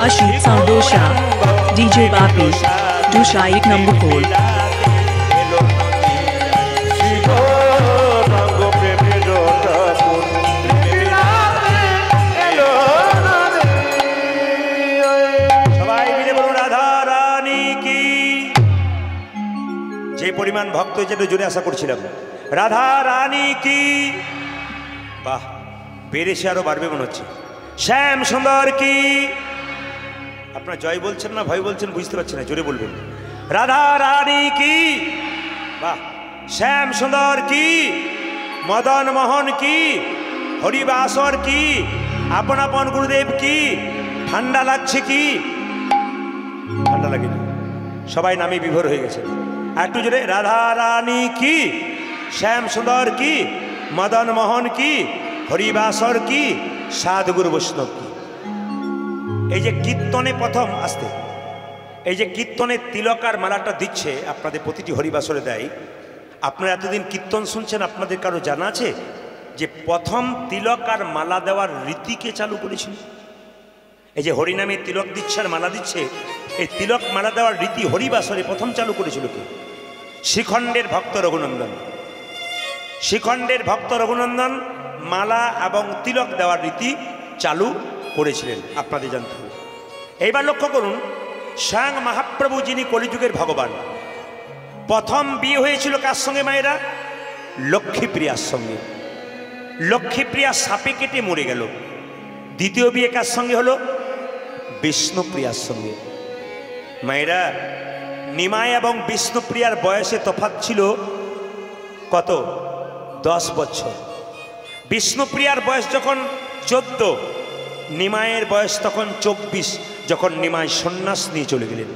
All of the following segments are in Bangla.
Rashid Saudosha, DJ Bapi, Dusha 1 number 4. পরিমাণ ভক্ত যেটা জোরে আশা করছিলাম রাধা রানী কি বাহ বেড়েছে আরো বাড়বে মনে হচ্ছে শ্যাম সুন্দর কি আপনারা জয় বলছেন না ভয় বলছেন বুঝতে পারছেন না জোরে বলবেন রাধা রানী কি বাহ শ্যাম সুন্দর কি মদন মোহন কি হরিবাসর কি আপন আপন গুরুদেব কি ঠান্ডা লাগছে কি ঠান্ডা লাগে না সবাই নামে বিভোর হয়ে গেছে একটু জোরে রাধা রানী কি শ্যাম সুন্দর কি মদন মোহন কি হরিবাসর কি সাধুগুরু বৈষ্ণব কি এই যে কীর্তনে প্রথম আসতে এই যে কীর্তনে তিলকার মালাটা দিচ্ছে আপনাদের প্রতিটি হরিবাসরে দেয় আপনারা এতদিন কীর্তন শুনছেন আপনাদের কারো জানা আছে যে প্রথম তিলকার মালা দেওয়ার রীতিকে চালু করেছিল এই যে হরিনামে তিলক দিচ্ছে আর মালা দিচ্ছে এই তিলক মালা দেওয়ার রীতি হরিবাসরে প্রথম চালু করেছিল কি শিখণ্ডের ভক্ত রঘুনন্দন শিখণ্ডের ভক্ত রঘুনন্দন মালা এবং তিলক দেওয়ার রীতি চালু করেছিলেন আপনাদের জানতে হবে এইবার লক্ষ্য করুন স্বয়ং মহাপ্রভু যিনি কলিযুগের ভগবান প্রথম বিয়ে হয়েছিল কার সঙ্গে মায়েরা লক্ষ্মীপ্রিয়ার সঙ্গে লক্ষ্মীপ্রিয়া সাপে কেটে মরে গেল দ্বিতীয় বিয়ে কার সঙ্গে হলো বিষ্ণুপ্রিয়ার সঙ্গে মায়েরা নিমাই এবং বিষ্ণুপ্রিয়ার বয়সে তফাৎ ছিল কত 10 বছর বিষ্ণুপ্রিয়ার বয়স যখন 14 নিমাইয়ের বয়স তখন 24 যখন নিমাই সন্ন্যাস নিয়ে চলে গেলেন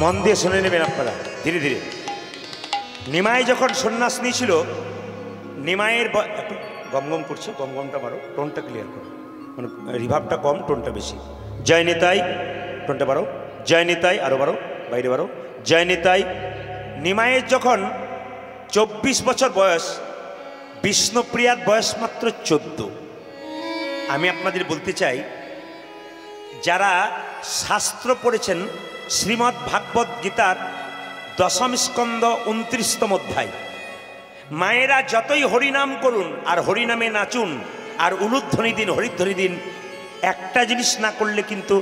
মন দিয়ে শুনে নেবেন আপনারা ধীরে ধীরে নিমাই যখন সন্ন্যাস নিয়েছিল নিমাইয়ের একটু গমগম করছে গমগমটা মারো টোনটা ক্লিয়ার করো মানে রিভাবটা কম টোনটা বেশি জয় নিতাই টোনটা বাড়ো জয় নিতাই আরও বাড়ো বাইরে বাড়ো জয় নিতাই নিমাইয়ের যখন 24 বছর বয়স বিষ্ণুপ্রিয়ার বয়স মাত্র 14 আমি আপনাদের বলতে চাই যারা শাস্ত্র পড়েছেন শ্রীমদ্ ভাগবত গীতার 10ম স্কন্ধ 29তম অধ্যায় মায়েরা যতই হরিনাম করুন আর হরিনামে নাচুন আর উলুধ্বনি দিন হরিধ্বনি দিন একটা জিনিস না করলে কিন্তু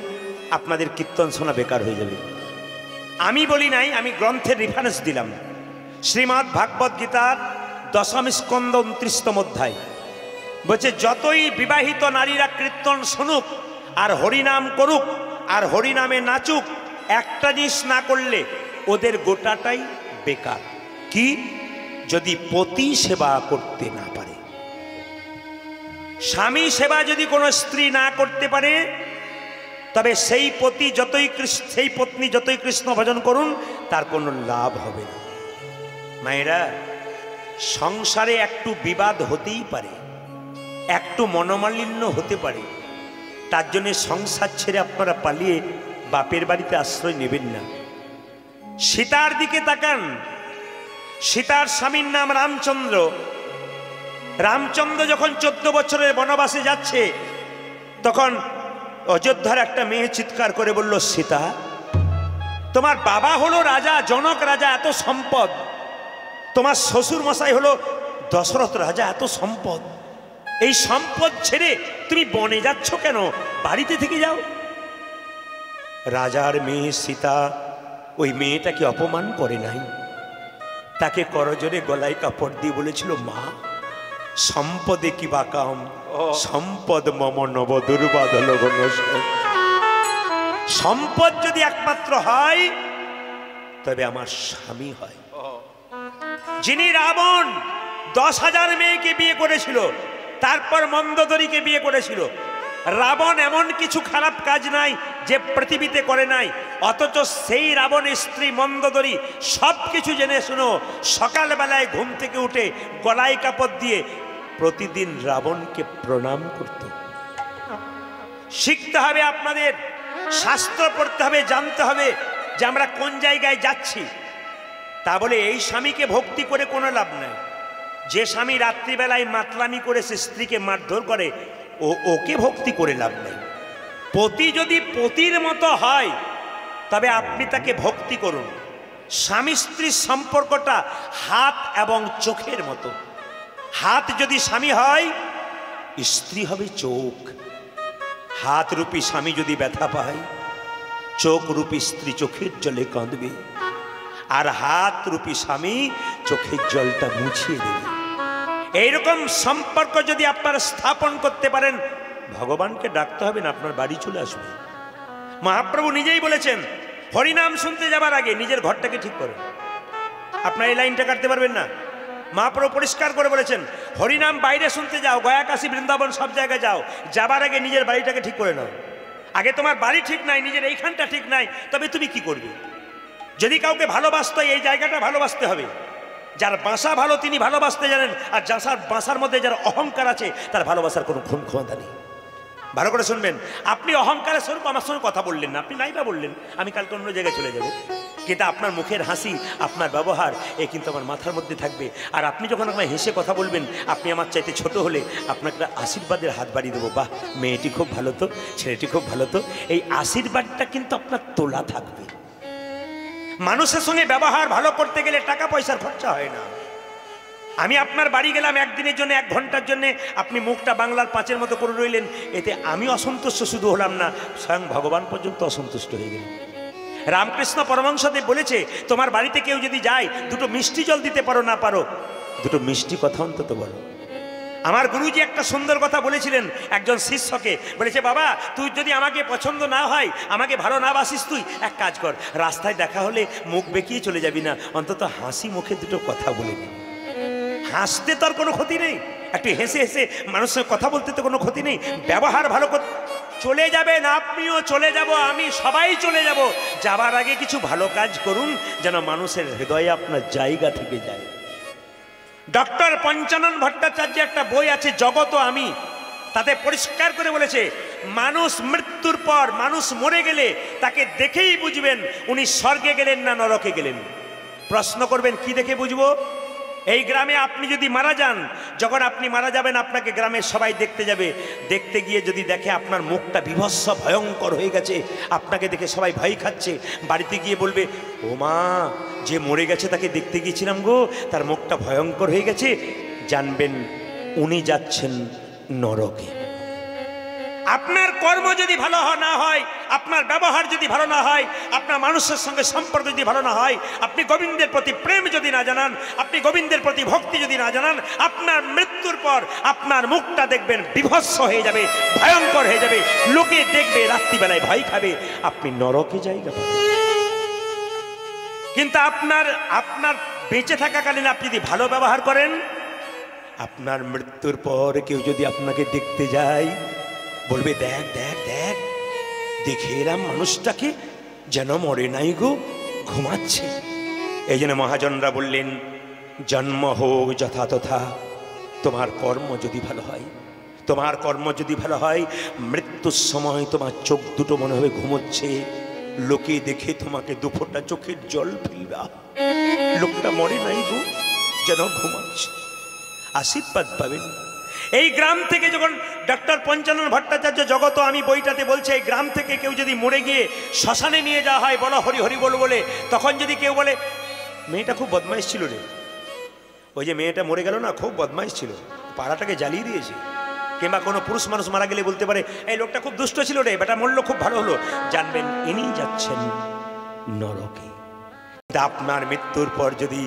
আপনাদের কীর্তন শোনা বেকার হয়ে যাবে আমি বলি নাই আমি গ্রন্থের রেফারেন্স দিলাম শ্রীমদ্ ভাগবত গীতার 10ম স্কন্ধ 29তম অধ্যায় বলছে যতই বিবাহিত নারীরা কীর্তন শুনুক আর হরিনাম করুক আর হরিনামে নাচুক একটা জিনিস না করলে ওদের গোটাটাই বেকার কি যদি পতি সেবা করতে না পারে স্বামী সেবা যদি কোনো স্ত্রী না করতে পারে তবে সেই পতি যতই সেই পত্নী যতই কৃষ্ণ ভজন করুন তার কোনো লাভ হবে না মায়েরা সংসারে একটু বিবাদ হতেই পারে একটু মনোমালিন্য হতে পারে তার জন্য সংসার ছেড়ে আপনারা পালিয়ে বাপের বাড়িতে আশ্রয় নেবেন না সীতার দিকে তাকান সীতার স্বামীর নাম রামচন্দ্র রামচন্দ্র যখন 14 বছরের বনবাসে যাচ্ছে তখন অযোধ্যার একটা মেয়ে চিৎকার করে বলল সীতা তোমার বাবা হলো রাজা জনক রাজা এত সম্পদ তোমার শ্বশুর মশাই হলো দশরথ রাজা এত সম্পদ এই সম্পদ ছেড়ে তুমি বনে যাচ্ছ কেন? বাড়িতে থেকে যাও। রাজার মেয়ে সীতা ওই মেয়েটাকে অপমান করে নাই, তাকে করজোরে গলায় কাপড় দিয়ে বলেছিল, মা সম্পদে কি বা কাম, সম্পদ মম নব দুর্বাদল গণ। সম্পদ যদি একমাত্র হয় তবে আমার স্বামী হয়। যিনি রাবণ 10,000 মেয়েকে বিয়ে করেছিল, তারপর মন্দোদরীকে বিয়ে করেছিল। রাবণ এমন কিছু খারাপ কাজ নাই যে পৃথিবীতে করে নাই, অথচ সেই রাবণের স্ত্রী মন্দোদরী সব কিছু জেনে শুনো সকালবেলায় ঘুম থেকে উঠে গলায় কাপড় দিয়ে প্রতিদিন রাবণকে প্রণাম করত। শিখতে হবে আপনাদের, শাস্ত্র পড়তে হবে, জানতে হবে যে আমরা কোন জায়গায় যাচ্ছি। তা বলে এই স্বামীকে ভক্তি করে কোনো লাভ নাই। যে স্বামী রাত্রিবেলায় মাতলামি করে সে স্ত্রীকে মারধর করে, ওকে ভক্তি করে লাভ নেই। পতি যদি পতির মতো হয় তবে আপনি তাকে ভক্তি করুন। স্বামী স্ত্রীর সম্পর্কটা হাত এবং চোখের মতো। হাত যদি স্বামী হয়, স্ত্রী হবে চোখ। হাত রূপী স্বামী যদি ব্যথা পায়, চোখ রূপী স্ত্রী চোখের জলে কাঁদবে, আর হাত রূপী স্বামী চোখের জলটা মুছিয়ে দেবে। এইরকম সম্পর্ক যদি আপনারা স্থাপন করতে পারেন, ভগবানকে ডাকতে হবে না, আপনার বাড়ি চলে আসবে। মহাপ্রভু নিজেই বলেছেন, হরিনাম শুনতে যাবার আগে নিজের ঘরটাকে ঠিক করুন। আপনার এই লাইনটা কাটতে পারবেন না। মহাপ্রভু পরিষ্কার করে বলেছেন, হরিনাম বাইরে শুনতে যাও, গয়া কাশী বৃন্দাবন সব জায়গায় যাও, যাবার আগে নিজের বাড়িটাকে ঠিক করে নাও। আগে তোমার বাড়ি ঠিক নাই, নিজের এইখানটা ঠিক নাই, তবে তুমি কি করবে? যদি কাউকে ভালোবাসতে হয়, এই জায়গাটা ভালোবাসতে হবে। যার বাসা ভালো তিনি ভালোবাসতে জানেন, আর যার বাসার মধ্যে যার অহংকার আছে তার ভালোবাসার কোনো ক্ষমতা নেই। ভালো করে শুনবেন, আপনি অহংকারের স্বরূপ আমার সঙ্গে কথা বললেন না, আপনি নাইবা বললেন আমি কালকে অন্য জায়গায় চলে যাব, কিন্তু আপনার মুখের হাসি, আপনার ব্যবহার এ কিন্তু আমার মাথার মধ্যে থাকবে। আর আপনি যখন আমায় হেসে কথা বলবেন, আপনি আমার চাইতে ছোট হলে আপনাকে আশীর্বাদের হাত বাড়িয়ে দেবো, বাহ মেয়েটি খুব ভালো তো, ছেলেটি খুব ভালো তো, এই আশীর্বাদটা কিন্তু আপনার তোলা থাকবে। মানুষের সঙ্গে ব্যবহার ভালো করতে গেলে টাকা পয়সার খরচা হয় না। আমি আপনার বাড়ি গেলাম একদিনের জন্য, 1 ঘন্টার জন্য, আপনি মুখটা বাংলার 5-এর মতো করে রইলেন, এতে আমি অসন্তুষ্ট শুধু হলাম না, স্বয়ং ভগবান পর্যন্ত অসন্তুষ্ট হয়ে গেলেন। রামকৃষ্ণ পরমহংসদেব বলেছে, তোমার বাড়িতে কেউ যদি যায়, 2টো মিষ্টি জল দিতে পারো না পারো, 2টো মিষ্টি কথা অন্তত বলো। আমার গুরুজি একটা সুন্দর কথা বলেছিলেন একজন শিষ্যকে, বলেছে, বাবা তুই যদি আমাকে পছন্দ না হয়, আমাকে ভালো না বাসিস, তুই এক কাজ কর, রাস্তায় দেখা হলে মুখ বেঁকিয়ে চলে যাবি না, অন্তত হাসি মুখে 2টো কথা বলে নি। হাসতে তোর কোনো ক্ষতি নেই, একটু হেসে হেসে মানুষের কথা বলতে তো কোনো ক্ষতি নেই। ব্যবহার ভালো কর, চলে যাবেন, আপনিও চলে যাব, আমি সবাই চলে যাব, যাবার আগে কিছু ভালো কাজ করুন যেন মানুষের হৃদয়ে আপনার জায়গা থেকে যায়। ডক্টর পঞ্চানন ভট্টাচার্য একটা বই আছে, জগত আমি, তাতে পরিষ্কার করে বলেছে, মানুষ মৃত্যুর পর, মানুষ মরে গেলে তাকে দেখেই বুঝবেন উনি স্বর্গে গেলেন না নরকে গেলেন। প্রশ্ন করবেন কি দেখে বুঝবো? এই গ্রামে আপনি যদি মারা যান, যখন আপনি মারা যাবেন আপনাকে গ্রামের সবাই দেখতে যাবে, দেখতে গিয়ে যদি দেখে আপনার মুখটা বিভৎস ভয়ঙ্কর হয়ে গেছে, আপনাকে দেখে সবাই ভয় খাচ্ছে, বাড়িতে গিয়ে বলবে, ও মা যে মরে গেছে তাকে দেখতে গিয়েছিলাম গো, তার মুখটা ভয়ঙ্কর হয়ে গেছে, জানবেন উনি যাচ্ছেন নরকে। আপনার কর্ম যদি ভালো না হয়, আপনার ব্যবহার যদি ভালো না হয়, আপনার মানুষের সঙ্গে সম্পর্ক যদি ভালো না হয়, আপনি গোবিন্দের প্রতি প্রেম যদি না জানান, আপনি গোবিন্দের প্রতি ভক্তি যদি না জানান, আপনার মৃত্যুর পর আপনার মুখটা দেখবেন বিভৎস হয়ে যাবে, ভয়ঙ্কর হয়ে যাবে, লোকে দেখবে, রাত্রিবেলায় ভয় খাবে, আপনি নরকে জায়গা পাবেন। কিন্তু আপনার বেঁচে থাকাকালীন আপনি যদি ভালো ব্যবহার করেন, আপনার মৃত্যুর পর কেউ যদি আপনাকে দেখতে যায়, বলবে, দেখ দেখ দেখ, দেখে এলাম মানুষটাকে, যেন মরে নাই গো, ঘুমাচ্ছে। এই জন্য মহাজনরা বললেন, জন্ম হোক যথা তথা, তোমার কর্ম যদি ভালো হয়, তোমার কর্ম যদি ভালো হয়, মৃত্যুর সময় তোমার চোখ 2টো মনে হবে ঘুমোচ্ছে, লোকে দেখে তোমাকে 2 ফোঁটা চোখের জল ফেলবা, লোকটা মরে নাই গো, যেন ঘুমাচ্ছে, আশীর্বাদ পাবেন। এই গ্রাম থেকে যখন ডক্টর পঞ্চানন ভট্টাচার্য জগত আমি বইটাতে বলছে, এই গ্রাম থেকে কেউ যদি মরে গিয়ে শ্মশানে নিয়ে যাওয়া হয়, বলো হরি হরি বল বলে, তখন যদি কেউ বলে, মেয়েটা খুব বদমাইশ ছিল রে, ওই যে মেয়েটা মরে গেল না, খুব বদমাইশ ছিল, পাড়াটাকে জ্বালিয়ে দিয়েছে, কিংবা কোনো পুরুষ মানুষ মারা গেলে বলতে পারে এই লোকটা খুব দুষ্ট ছিল রে, বেটা মরল খুব ভালো হলো, জানবেন ইনি যাচ্ছেন নরকে। আপনার মৃত্যুর পর যদি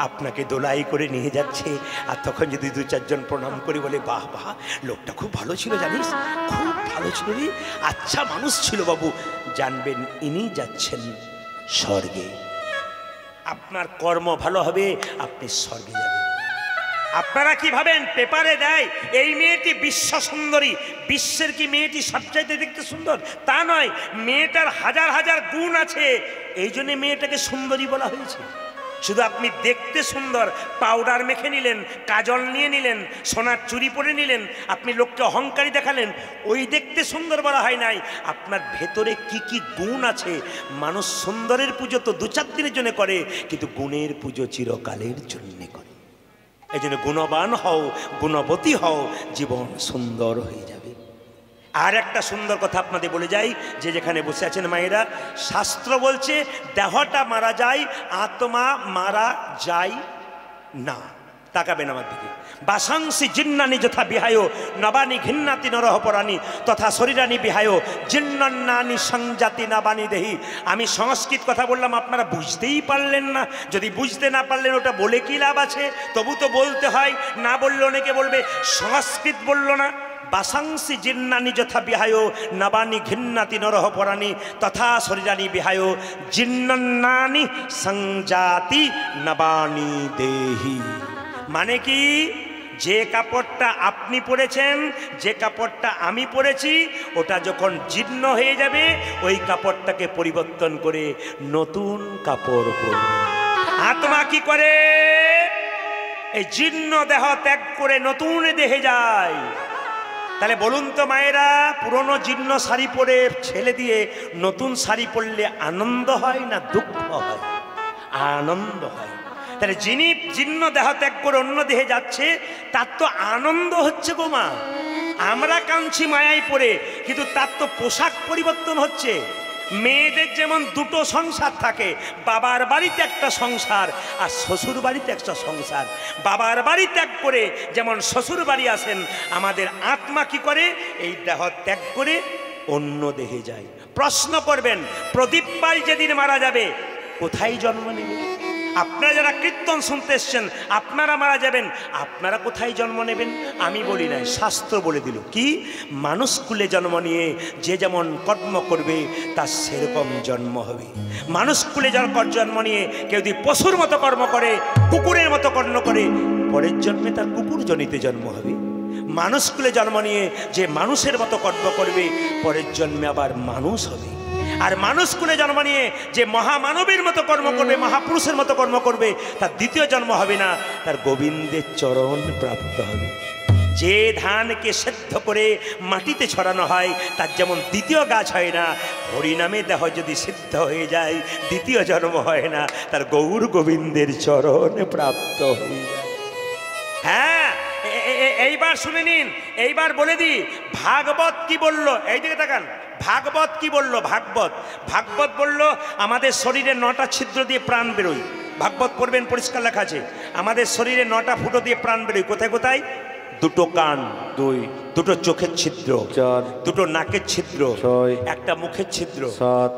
আপনাকে দোলাই করে নিয়ে যাচ্ছে আর তখন যদি দু চারজন প্রণাম করে বলে বাহ বাহ লোকটা খুব ভালো ছিল, জানিস খুব ভালো ছিল রে, আচ্ছা মানুষ ছিল বাবু, জানবেন ইনি যাচ্ছেন স্বর্গে। আপনার কর্ম ভালো হবে, আপনি স্বর্গে যাবেন। আপনারা কি ভাবেন পেপারে দেয় এই মেয়েটি বিশ্ব সুন্দরী, বিশ্বের কি মেয়েটি সবচাইতে দেখতে সুন্দর? তা নয়, মেয়েটার হাজার হাজার গুণ আছে, এই জন্য মেয়েটাকে সুন্দরী বলা হয়েছে। শুধু আপনি দেখতে সুন্দর, পাউডার মেখে নিলেন, কাজল নিয়ে নিলেন, সোনার চুড়ি পরে নিলেন, আপনি লোককে অহংকারী দেখালেন, ওই দেখতে সুন্দর বলা হয় নাই। আপনার ভেতরে কি কি গুণ আছে। মানুষ সুন্দরের পুজো তো দু চার দিনের জন্য করে, কিন্তু গুণের পুজো চিরকালের জন্য করে। এই জন্য গুণবান হও, গুণবতী হও, জীবন সুন্দর হয়ে যাবে। আর একটা সুন্দর কথা আপনাদের বলে যাই, যে যেখানে বসে আছেন মায়েরা, শাস্ত্র বলছে দেহটা মারা যায়, আত্মা মারা যায় না। তাকাবেন আমার দিকে। বাসাংসি জিন্নানি যথা বিহায় নবানি ঘিন্নাতি নরহ পরাণী তথা শরীরানি বিহায় জিন্নান্নানি সংজাতি নাবানি দেহি। আমি সংস্কৃত কথা বললাম, আপনারা বুঝতেই পারলেন না। যদি বুঝতে না পারলেন ওটা বলে কি লাভ আছে? তবু তো বলতে হয়, না বললে অনেকে বলবে সংস্কৃত বলল না। বাসাংসি জিন্নানি যথা বিহায় নবানি ঘিন্নাতি নরহ পরাণী তথা শরীরানি বিহায় জিন্নান্নানি সংজাতি নবানি দেহি। মানে কি, যে কাপড়টা আপনি পরেছেন, যে কাপড়টা আমি পরেছি, ওটা যখন জীর্ণ হয়ে যাবে ওই কাপড়টাকে পরিবর্তন করে নতুন কাপড় পরবে। আত্মা কি করে? এই জীর্ণ দেহ ত্যাগ করে নতুন দেহে যায়। তাহলে বলুন তো মায়েরা, পুরনো জীর্ণ শাড়ি পরে ছেলে দিয়ে নতুন শাড়ি পরলে আনন্দ হয় না দুঃখ হয়? আনন্দ হয়। তাহলে যিনি জীর্ণ দেহ ত্যাগ করে অন্য দেহে যাচ্ছে তার তো আনন্দ হচ্ছে গো মা। আমরা কাঁদছি মায়াই পড়ে, কিন্তু তার তো পোশাক পরিবর্তন হচ্ছে। মেয়েদের যেমন দুটো সংসার থাকে, বাবার বাড়িতে একটা সংসার আর শ্বশুর বাড়িতে একটা সংসার। বাবার বাড়ি ত্যাগ করে যেমন শ্বশুর বাড়ি আসেন, আমাদের আত্মা কি করে? এই দেহ ত্যাগ করে অন্য দেহে যায়। প্রশ্ন করবেন, প্রদীপ পাল যেদিন মারা যাবে কোথায় জন্ম নেবে? আপনারা যারা কীর্তন শুনতে এসছেন, আপনারা মারা যাবেন, আপনারা কোথায় জন্ম নেবেন? আমি বলি নাই, শাস্ত্র বলে দিল কি? মানুষ কুলে জন্ম নিয়ে যে যেমন কর্ম করবে তার সেরকম জন্ম হবে। মানুষ কুলে জন্ম নিয়ে কেউ যদি পশুর মতো কর্ম করে, কুকুরের মতো কর্ম করে, পরের জন্মে তার কুকুর জনিতে জন্ম হবে। মানুষ কুলে জন্ম নিয়ে যে মানুষের মতো কর্ম করবে, পরের জন্মে আবার মানুষ হবে। আর মানুষ কুলে জন্ম নিয়ে যে মহামানবের মতো কর্ম করবে, মহাপুরুষের মতো কর্ম করবে, তার দ্বিতীয় জন্ম হবে না, তার গোবিন্দের চরণ প্রাপ্ত হবে। যে ধানকে সেদ্ধ করে মাটিতে ছড়ানো হয় তার যেমন দ্বিতীয় গাছ হয় না, হরিনামে দেহ যদি সিদ্ধ হয়ে যায় দ্বিতীয় জন্ম হয় না, তার গৌর গোবিন্দের চরণ প্রাপ্ত হয়ে যায়। হ্যাঁ, এইবার শুনে নিন, এইবার বলে দিই ভাগবত কি বলল। এইদিকে তাকান, ভাগবত কি বলল? ভাগবত বলল আমাদের শরীরে 9টা ছিদ্র দিয়ে প্রাণ বেরোয়। ভাগবত পড়বেন, পরিষ্কার লেখা আছে আমাদের শরীরে 9টা ফুটো দিয়ে প্রাণ বেরোয়। কোথায় কোথায়? 2টো কান, 2টো চোখের ছিদ্র, 2টো নাকের ছিদ্র, 1টা মুখের ছিদ্র।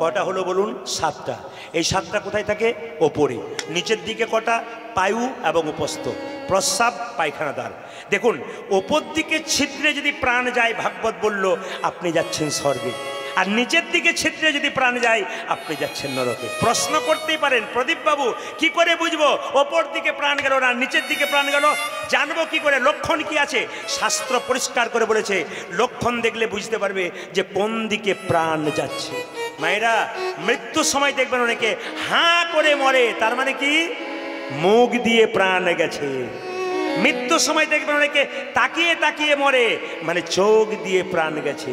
কটা হলো বলুন? 7টা। এই 7টা কোথায় থাকে? ওপরে। নিচের দিকে কটা? পায়ু এবং উপস্থ, প্রস্রাব, পায়খানা দ্বার। দেখুন, ওপর দিকে ছিদ্রে যদি প্রাণ যায়, ভাগবত বলল আপনি যাচ্ছেন স্বর্গে। আর নিচের দিকে ছিদ্রে যদি প্রাণ যায় আপনি যাচ্ছেন নরকে। প্রশ্ন করতেই পারেন, প্রদীপ বাবু কি করে বুঝবো ওপর দিকে প্রাণ গেল না নিচের দিকে প্রাণ গেল? জানবো কি করে? লক্ষণ কি আছে? শাস্ত্র পরিষ্কার করে বলেছে, লক্ষণ দেখলে বুঝতে পারবে যে কোন দিকে প্রাণ যাচ্ছে। মায়েরা, মৃত্যুর সময় দেখবেন অনেকে হাঁ করে মরে, তার মানে কি? মুখ দিয়ে প্রাণ গেছে। মৃত্যুর সময় দেখবেন অনেকে তাকিয়ে তাকিয়ে মরে, মানে চোখ দিয়ে প্রাণ গেছে।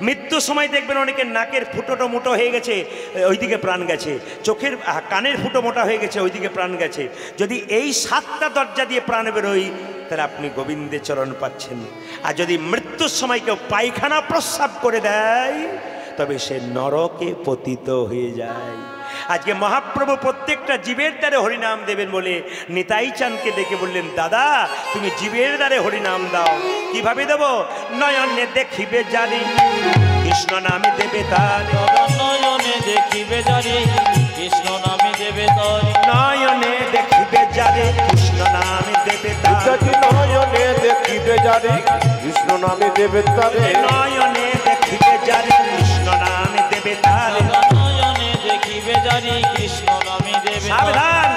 মৃত্যুর সময় দেখবেন অনেকে নাকের ফুটোটা মোটো হয়ে গেছে, ওইদিকে প্রাণ গেছে। চোখের কানের ফুটো মোটা হয়ে গেছে, ওইদিকে প্রাণ গেছে। যদি এই 7টা দরজা দিয়ে প্রাণ বেরোই তাহলে আপনি গোবিন্দের চরণ পাচ্ছেন। আর যদি মৃত্যুর সময় কেউ পায়খানা প্রস্রাব করে দেয় তবে সে নরকে পতিত হয়ে যায়। আজকে মহাপ্রভু প্রত্যেকটা জীবের দ্বারে হরিনাম দেবেন বলে নিতাই চাঁদকে ডেকে বললেন, দাদা তুমি জীবের দ্বারে হরিনাম দাও। কিভাবে দেব? নয়নে দেখিবে জানি কৃষ্ণ নামে দেবে তার, নয়নে দেখিবে জানি কৃষ্ণ নামে দেবে তার, নয়নে দেখিবে জানি কৃষ্ণ নামে দেবে তার, নয়নে দেখিবে জানি কৃষ্ণ নামে দেবে তারে, নয়নে দেখিবে জানি কৃষ্ণ নামে দেবে তার। নয়নে দেখিবে জানি কৃষ্ণ নামে দেবে তার। সাবধান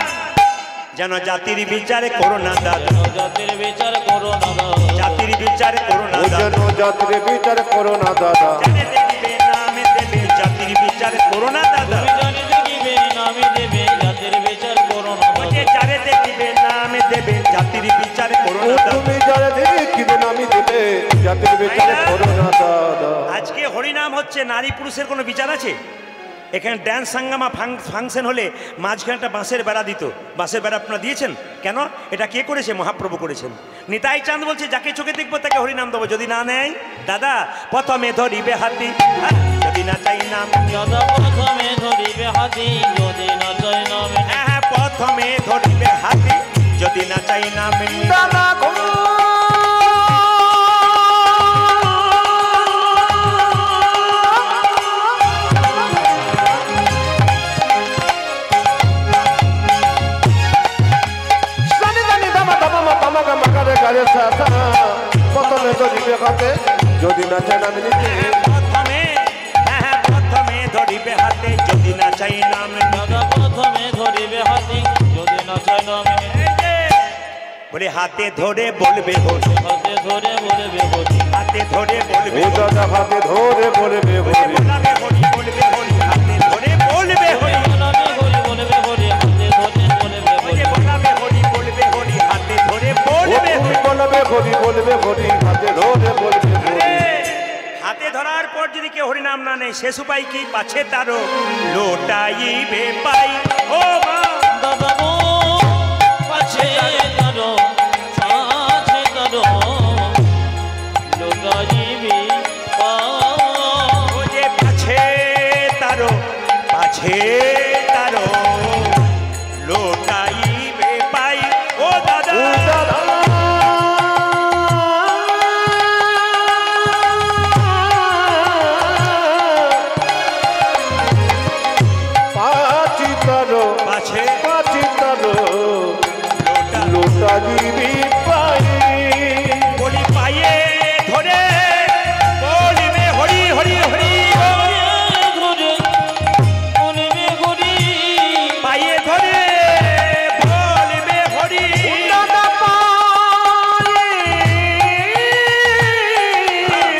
যেন জাতির বিচার করো না দাদা, জাতির বিচার করো না দাদা, জাতির বিচার করো না দাদা, যেন জাতির বিচার করো না দাদা, জানে দেখিবে নামে দেবে জাতির বিচার করো না দাদা, জানি দেখিবে নামে দেবে জাতির বিচার করো না দাদা, ওকে যারে দেখিবে নামে দেবে জাতির বিচার করো না দাদা। তুমি যারা দেখিবে নামে দেবে জাতির বিচার করো না দাদা। আজকে হরিনাম হচ্ছে, নারী পুরুষের কোনো বিচার আছে? এখানে ড্যান্স সাঙ্গামা ফাংশন হলে মাঝখানে একটা বাঁশের বেড়া দিত, বাঁশের বেড়া আপনারা দিয়েছেন কেন? এটা কে করেছে? মহাপ্রভু করেছেন। নিতাই চাঁদ বলছে যাকে চোখে দেখবো তাকে হরিনাম দেবো, যদি না নেয় দাদা প্রথমে ধরিবে হাতি, যদি না চাই নাম, দাদা প্রথমে ধরিবে হাতি যদি না চাই নামে, হ্যাঁ প্রথমে ধরিবে হাতি যদি না চাই নাম, দাদা গো প্রথমে ধরিবে হাতে যদি না চাই নামে নিতে, প্রথমে হ্যাঁ প্রথমে ধরিবে হাতে যদি না চাই নাম, দাদা প্রথমে ধরিবে হাতি যদি না চাই নামে, বলে হাতে ধরে বলবে হরি, হাতে ধরে বলবে হরি, হাতে ধরে বলবে ও দাদা হাতে ধরে বলবে হরি, বলবে হরি, বলবে হরি, হাতে ধরে বলবে হরি, বলবে হরি বলবে হরি, হাতে ধরে বলবে হরি, বলবে হরি, বলবে হরি, হাতে ধরে ও বলবে তুমি হরি। বলবে হরি বলবে হরি, হাতে ধরে বলবে হরি। হাতে ধরার পর যদি কেউ হরিনাম না নেয় শেষ উপায় কি? পাছে তারও লোটাইবে পাই, ও মা দাদা গো পাছে তারো লোটাইবি ও যে পাছে তারও, পাছে তারও লোটাইবে পাই, ও দাদা ও দাদা পাচিতারো পাছে পাচিতারো লোটা লোটা দিবি পাই, বলি পায়ে ধরে বলিবে হরি হরি হরি, ধরে বলবে হরি, পায়ে ধরে বলিবে হরি, দাদা পাই ধরে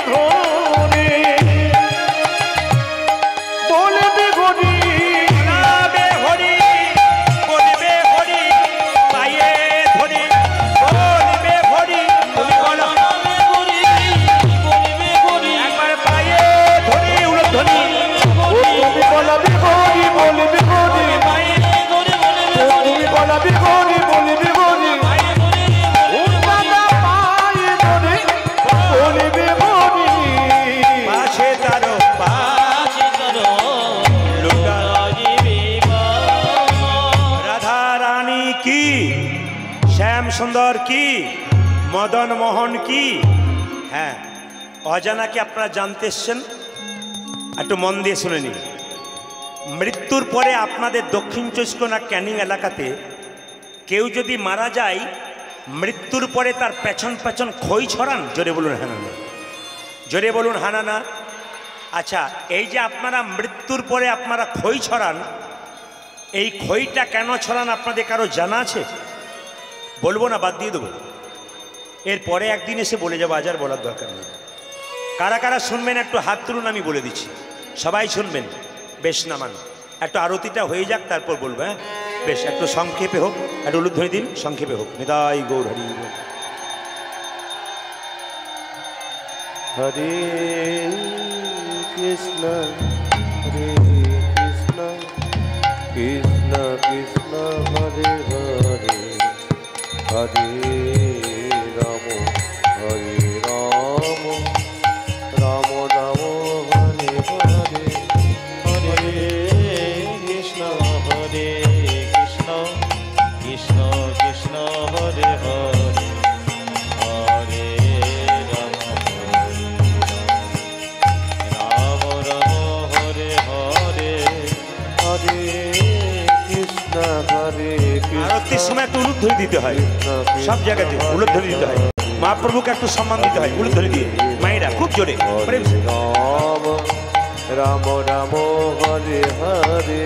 বলবি গরি, বলাবে হরি, বলিবে হরি, পায়ে ধরে বলিবে হরি, তুমি বলো বলবে হরি বলবে হরি, একবার পায়ে ধরে উলধ্বনি, ও তুমি বলবি গরি বলবি গরি, পায়ে ধরে বলবে ও হরি, তুমি বলবি গরি বলবি গরি, পায়ে ধরে ও দাদা পাই ধরে বলবি গরি, পাশে তারো পা পাছে তারো লোটাইবি রাধা রানী কি, শ্যাম সুন্দর কি, মদন মোহন কি। হ্যাঁ অজানাকে আপনারা জানতে এসছেন, একটু মন দিয়ে শুনে নিন। মৃত্যুর পরে আপনাদের দক্ষিণ চব্বিশ পরগনা ক্যানিং এলাকাতে কেউ যদি মারা যায়, মৃত্যুর পরে তার পেছন পেছন খই ছড়ান, জোরে বলুন হ্যাঁ না, জোরে বলুন হ্যাঁ না। আচ্ছা এই যে আপনারা মৃত্যুর পরে আপনারা খই ছড়ান, এই খইটা কেন ছড়ান আপনাদের কারো জানা আছে? বলবো না, বাদ দিয়ে দেবো, এরপরে একদিন এসে বলে যাবো, আজ আর বলার দরকার নেই। কারা কারা শুনবেন একটু হাত তুলুন, আমি বলে দিচ্ছি, সবাই শুনবেন, বেশ নামান, একটু আরতিটা হয়ে যাক তারপর বলবো। হ্যাঁ বেশ, একটু সংক্ষেপে হোক, একটু উলুধ্বনি দিন, সংক্ষেপে হোক। নিতাই গৌর হরি বল। হরে কৃষ্ণ হরে কৃষ্ণ কৃষ্ণ কৃষ্ণ হরে হরে, হরে রাম হরে রাম রাম রাম হরে হরে। উলুধ্বনি দিতে হয়, সব জায়গাতে উলুধ্বনি দিতে হয়। মহাপ্রভুকে একটু সম্মান দিতে হয় উলুধ্বনি দিয়ে, মায়েরা খুব জোরে। রাম রাম রাম হরে হরে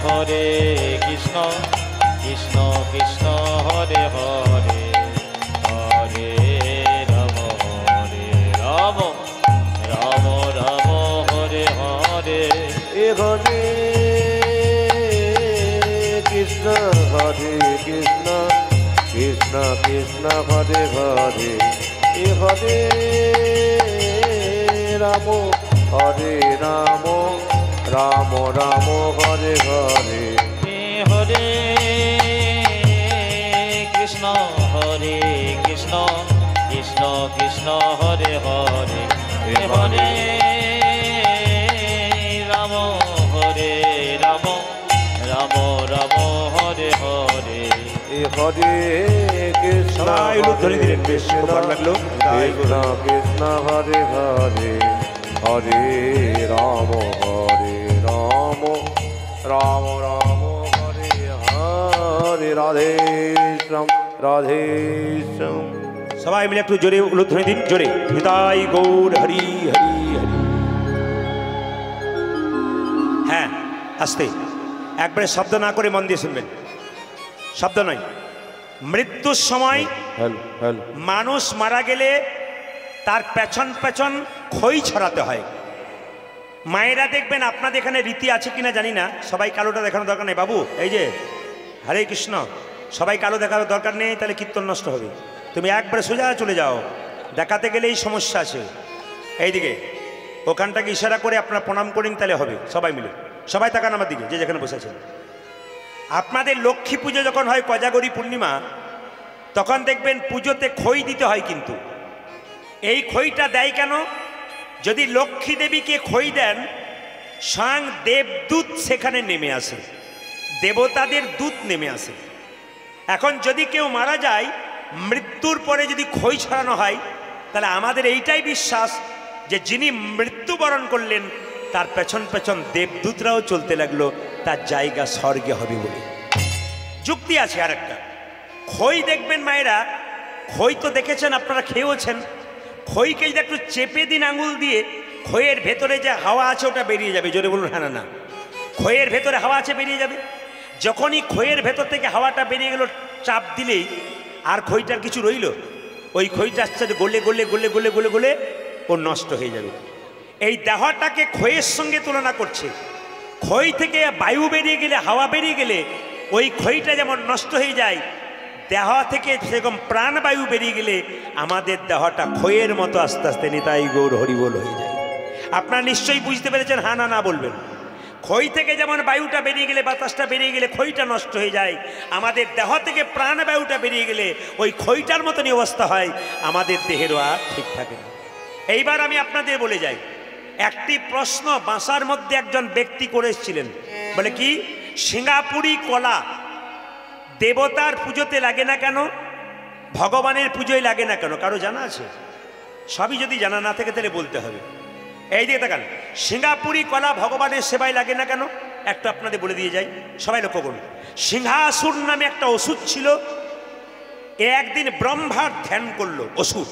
হরে কৃষ্ণ কৃষ্ণ কৃষ্ণ হরে হরে, হরে রাম রাম রাম হরে হরে। এ হরে কৃষ্ণ কৃষ্ণ কৃষ্ণ কৃষ্ণ হরে হরে, এ হরে রাম রাম রাম রাম হরে হরে। হরে কৃষ্ণ কৃষ্ণ কৃষ্ণ হরে হরে, হরে রাম রাম রাম হরে হরে। এ হরে কৃষ্ণ সবাই উলুধ্বনি দিলেন, বেশ খুব ভালো লাগলো। কৃষ্ণ কৃষ্ণ হরে হরে, হরে রাম রাম রাম হরে হরে। রাধে শ্যাম রাধে শ্যাম। সবাই মিলে একটু জোরে উলুধ্বনি দিন, জোরে। নিতাই গৌর হরি হরি হরি। হ্যাঁ, আস্তে, একবারে শব্দ না করে মন দিয়ে শুনবেন, শব্দ নয়। মৃত্যুর সময় মানুষ মারা গেলে তার পেছন পেছন খই ছড়াতে হয়। মায়েরা দেখবেন, আপনাদের এখানে রীতি আছে কিনা জানি না, সবাই কালোটা দেখানোর দরকার নেই বাবু। এই যে হরে কৃষ্ণ, সবাই কালো দেখানোর দরকার নেই, তাহলে কীর্তন নষ্ট হবে। তুমি একবারে সোজা চলে যাও, দেখাতে গেলেই সমস্যা আছে। এইদিকে ওখানটাকে ইশারা করে আপনারা প্রণাম করেন, তাহলে হবে। সবাই মিলে, সবাই তাকান আমার দিকে, যে যেখানে বসেছেন। আপনাদের লক্ষ্মী পুজো যখন হয়, কোজাগরী পূর্ণিমা, তখন দেখবেন পুজোতে খই দিতে হয়। কিন্তু এই খইটা দেয় কেন? যদি লক্ষ্মী দেবীকে খই দেন, স্বয়ং দেবদূত সেখানে নেমে আসে, দেবতাদের দূত নেমে আসে। এখন যদি কেউ মারা যায়, মৃত্যুর পরে যদি খই ছড়ানো হয়, তাহলে আমাদের এইটাই বিশ্বাস যে যিনি মৃত্যুবরণ করলেন তার পেছন পেছন দেবদূতরাও চলতে লাগলো, তার জায়গা স্বর্গে হবে বলে যুক্তি আছে। আর একটা খই দেখবেন মায়েরা, খই তো দেখেছেন, আপনারা খেয়েওছেন। খইকে যদি একটু চেপে দিন আঙুল দিয়ে, খইয়ের ভেতরে যে হাওয়া আছে ওটা বেরিয়ে যাবে। জোরে বলুন হ্যাঁ না? খইয়ের ভেতরে হাওয়া আছে, বেরিয়ে যাবে। যখনই খইয়ের ভেতর থেকে হাওয়াটা বেরিয়ে গেল, চাপ দিলেই আর খইটার কিছু রইল? ওই খইটা আস্তে আস্তে গলে গলে গলে গলে গলে গলে ও নষ্ট হয়ে যাবে। এই দেহটাকে খইয়ের সঙ্গে তুলনা করছে। খই থেকে বায়ু বেরিয়ে গেলে, হাওয়া বেরিয়ে গেলে ওই খইটা যেমন নষ্ট হয়ে যায়, দেহ থেকে সেরকম প্রাণবায়ু বেরিয়ে গেলে আমাদের দেহটা খইয়ের মতো আস্তে আস্তে নিতাই গৌর হরিবোল হয়ে যায়। আপনারা নিশ্চয়ই বুঝতে পেরেছেন, হ্যাঁ না বলবেন। খই থেকে যেমন বায়ুটা বেরিয়ে গেলে, বাতাসটা বেরিয়ে গেলে খইটা নষ্ট হয়ে যায়, আমাদের দেহ থেকে প্রাণবায়ুটা বেরিয়ে গেলে ওই খইটার মতনই অবস্থা হয়, আমাদের দেহেরও আর ঠিক থাকে না। এইবার আমি আপনাদের বলে যাই, একটি প্রশ্ন বাসার মধ্যে একজন ব্যক্তি করে এসেছিলেন। বলে কি, সিঙ্গাপুরি কলা দেবতার পুজোতে লাগে না কেন, ভগবানের পুজোয় লাগে না কেন? কারো জানা আছে? সবই যদি জানা না থাকে তাহলে বলতে হবে। এই দিকে তাকান, সিঙ্গাপুরি কলা ভগবানের সেবায় লাগে না কেন? একটা আপনাদের বলে দিয়ে যাই, সবাই লক্ষ্য করুন। সিংহাসুর নামে একটা অসুর ছিল। এ একদিন ব্রহ্মার ধ্যান করলো অসুর।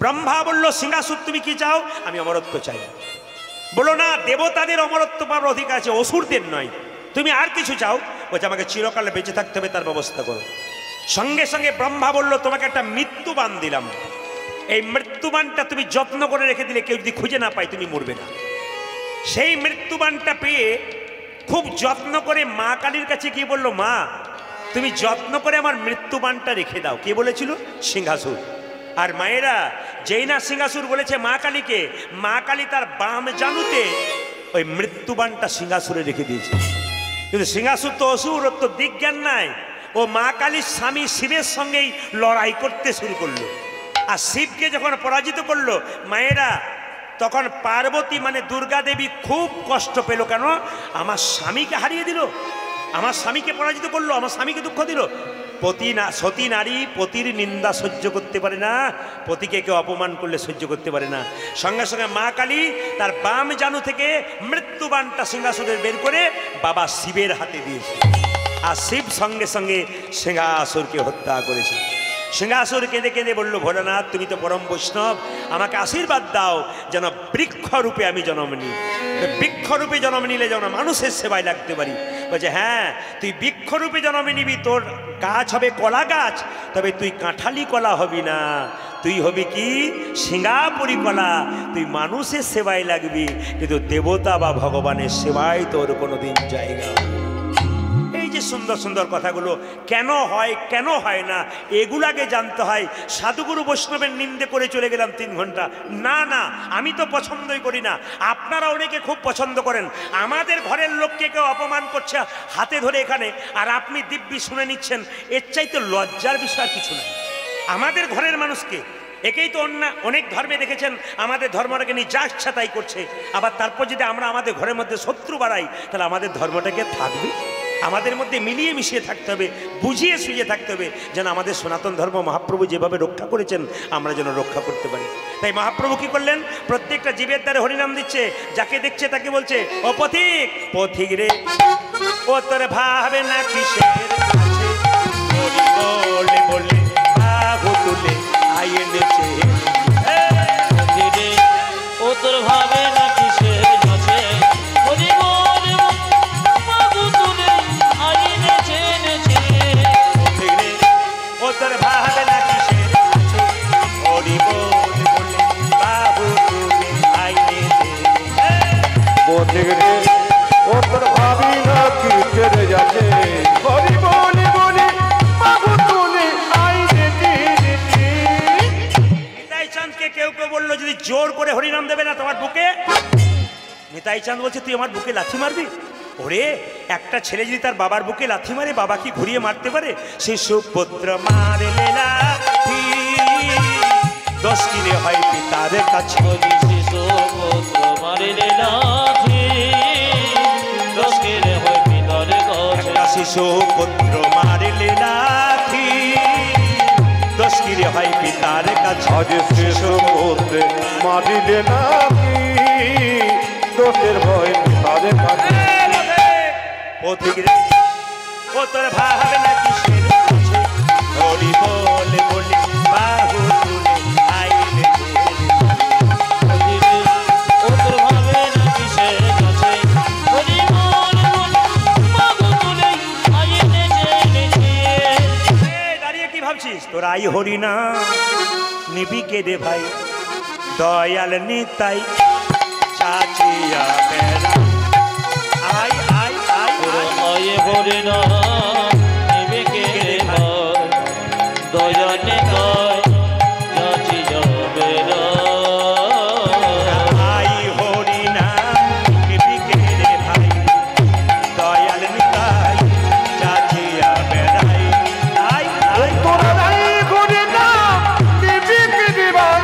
ব্রহ্মা বলল, সিংহাসুর তুমি কি চাও? আমি অমরত্ব চাই। বলো না, দেবতাদের অমরত্ব পাওয়ার অধিকার আছে, অসুরদের নয়। তুমি আর কিছু চাও? বলছে আমাকে চিরকালে বেঁচে থাকতে হবে, তার ব্যবস্থা করো। সঙ্গে সঙ্গে ব্রহ্মা বলল, তোমাকে একটা মৃত্যুবাণ দিলাম। এই মৃত্যুবাণটা তুমি যত্ন করে রেখে দিলে, কেউ যদি খুঁজে না পায় তুমি মরবে না। সেই মৃত্যুবাণটা পেয়ে খুব যত্ন করে মা কালীর কাছে গিয়ে বলল, মা তুমি যত্ন করে আমার মৃত্যুবাণটা রেখে দাও। কে বলেছিল? সিংহাসুর। আর মায়েরা, যেই না সিংহাসুর বলেছে মা কালীকে, মা কালী তার বাম জানুতে ওই মৃত্যুবাণটা সিংহাসুরে রেখে দিয়েছে। কিন্তু সিংহাসুর তো অসুর, ওর তো দিজ্ঞান নাই। ও মা কালীর স্বামী শিবের সঙ্গেই লড়াই করতে শুরু করলো। আর শিবকে যখন পরাজিত করলো মায়েরা, তখন পার্বতী মানে দুর্গা দেবী খুব কষ্ট পেল। কেন? আমার স্বামীকে হারিয়ে দিল, আমার স্বামীকে পরাজিত করলো, আমার স্বামীকে দুঃখ দিল। সতী নারী পতির নিন্দা সহ্য করতে পারে না, পতিকে কেউ অপমান করলে সহ্য করতে পারে না। সঙ্গে সঙ্গে মা কালী তার বাম জানু থেকে মৃত্যুবাণটা সিংহাসনের বের করে বাবা শিবের হাতে দিয়েছে। আর শিব সঙ্গে সঙ্গে সিংহাসুরকে হত্যা করেছে। সিংহাসুর কেঁদে কেঁদে বলল, ভোলানাথ তুমি তো পরম বৈষ্ণব, আমাকে আশীর্বাদ দাও যেন বৃক্ষরূপে আমি জন্ম নিই। বৃক্ষরূপে জন্ম নিলে যেন মানুষের সেবায় লাগতে পারি। বলছে হ্যাঁ, তুই বৃক্ষরূপে জন্ম নিবি, তোর গাছ হবে কলা গাছ, তবে তুই কাঁঠালি কলা হবি না, তুই হবি কি সিঙ্গাপুরি কলা, তুই মানুষের সেবায় লাগবি, কিন্তু দেবতা বা ভগবানের সেবায় তোর কোনোদিন জায়গা হবে না। এই যে সুন্দর সুন্দর কথাগুলো কেন হয় কেন হয় না এগুলাকে জানতে হয়। সাধুগুরু বৈষ্ণবের নিন্দে করে চলে গেলাম 3 ঘন্টা, না না, আমি তো পছন্দই করি না, আপনারা অনেকে খুব পছন্দ করেন। আমাদের ঘরের লোককে কেউ অপমান করছে হাতে ধরে এখানে, আর আপনি দিব্যি শুনে নিচ্ছেন, এর চাইতে লজ্জার বিষয় কিছু নাই। আমাদের ঘরের মানুষকে, একেই তো অনেক ধর্মে দেখেছেন আমাদের ধর্মটাকে নিয়ে যা ইচ্ছা তাই করছে, আবার তারপর যদি আমরা আমাদের ঘরের মধ্যে শত্রু বাড়াই, তাহলে আমাদের ধর্মটাকে থাকবে? আমাদের মধ্যে মিলিয়ে মিশিয়ে থাকতে হবে, বুঝিয়ে সুঝিয়ে থাকতে হবে, যেন আমাদের সনাতন ধর্ম মহাপ্রভু যেভাবে রক্ষা করেছেন আমরা যেন রক্ষা করতে পারি। তাই মহাপ্রভু কি করলেন? প্রত্যেকটা জীবের দ্বারে হরিনাম দিচ্ছে, যাকে দেখছে তাকে বলছে, ও পথিক, পথিক রে, ও তোর ভাবে না কিসের কাছে, বলে বলে বাহু তুলে আইয়ে নেচে, ও তোর ভাবে না কিসের কাছে, ও তোর ভাবে না কিসের কাছে, হরি বল বলে বাহু তুলে আইয়ে নেচে। পথিক রে, ও তোর ভাবি না কিসের যাচ্ছে, হরি বলে বলে বাহু তুলে আইনে দিয়েছি। নিতাই চাঁদকে কেউ কেউ বললো, যদি জোর করে হরিনাম দেবে না তোমার বুকে, নিতাই চাঁদ বলছে তুই আমার বুকে লাথি মারবি? ওরে, একটা ছেলে যদি তার বাবার বুকে লাথি মারে, বাবা কি ঘুরিয়ে মারতে পারে? সে সুপুত্র মারলে লাথি, দোষ কিনে হয় পিতার কাছে, শিশু পুত্র মারিলে লাথি, দোষ কিনে হয় পিতার কাছে। একটা শিশু পুত্র মারলে লাথি, দোষ কিনে হয় পিতার কাছে। আজ শিশু পুত্রে মারিলে নাকি, দোষের ভয় পিতার কাছে। পথিক রে, ও তোর ভাবে না কিসের কাছে, হরি বলে বলে বাহু তুলে আইলে ও তোর ভাবে না কিসের কাছে, হরি বল বল বাহু তুলে আইয়ে নেচে। দাঁড়িয়ে কি ভাবছিস? তোর আই হরি না নিবি কে দে ভাই, দয়াল নিতাই চাচিয়া বেড়া, আই আই আই আই। আয়ে হরি না নিবে কে ভাই, দয়ানে কয় যাচি যাবে না। আই হরি না নিবি কে দে ভাই, দয়াল নিতাই চাচিয়া বেড়াই, আই আই। তোরা নাই করে না দিবি কি দিবাই,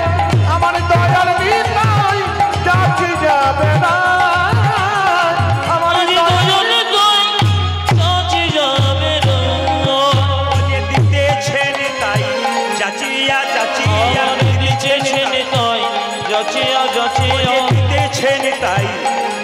আমার দয়াল নিতাই যাচ্ছি যাবে না, আমার আরে দয়ানে কয় যাচি যাবে না। ওরে দিতেছে নিতাই চাচিয়া চাচিয়া, আমার দিতেছে নিতাই যাচিয়া যাচিয়া, দিতেছে নিতাই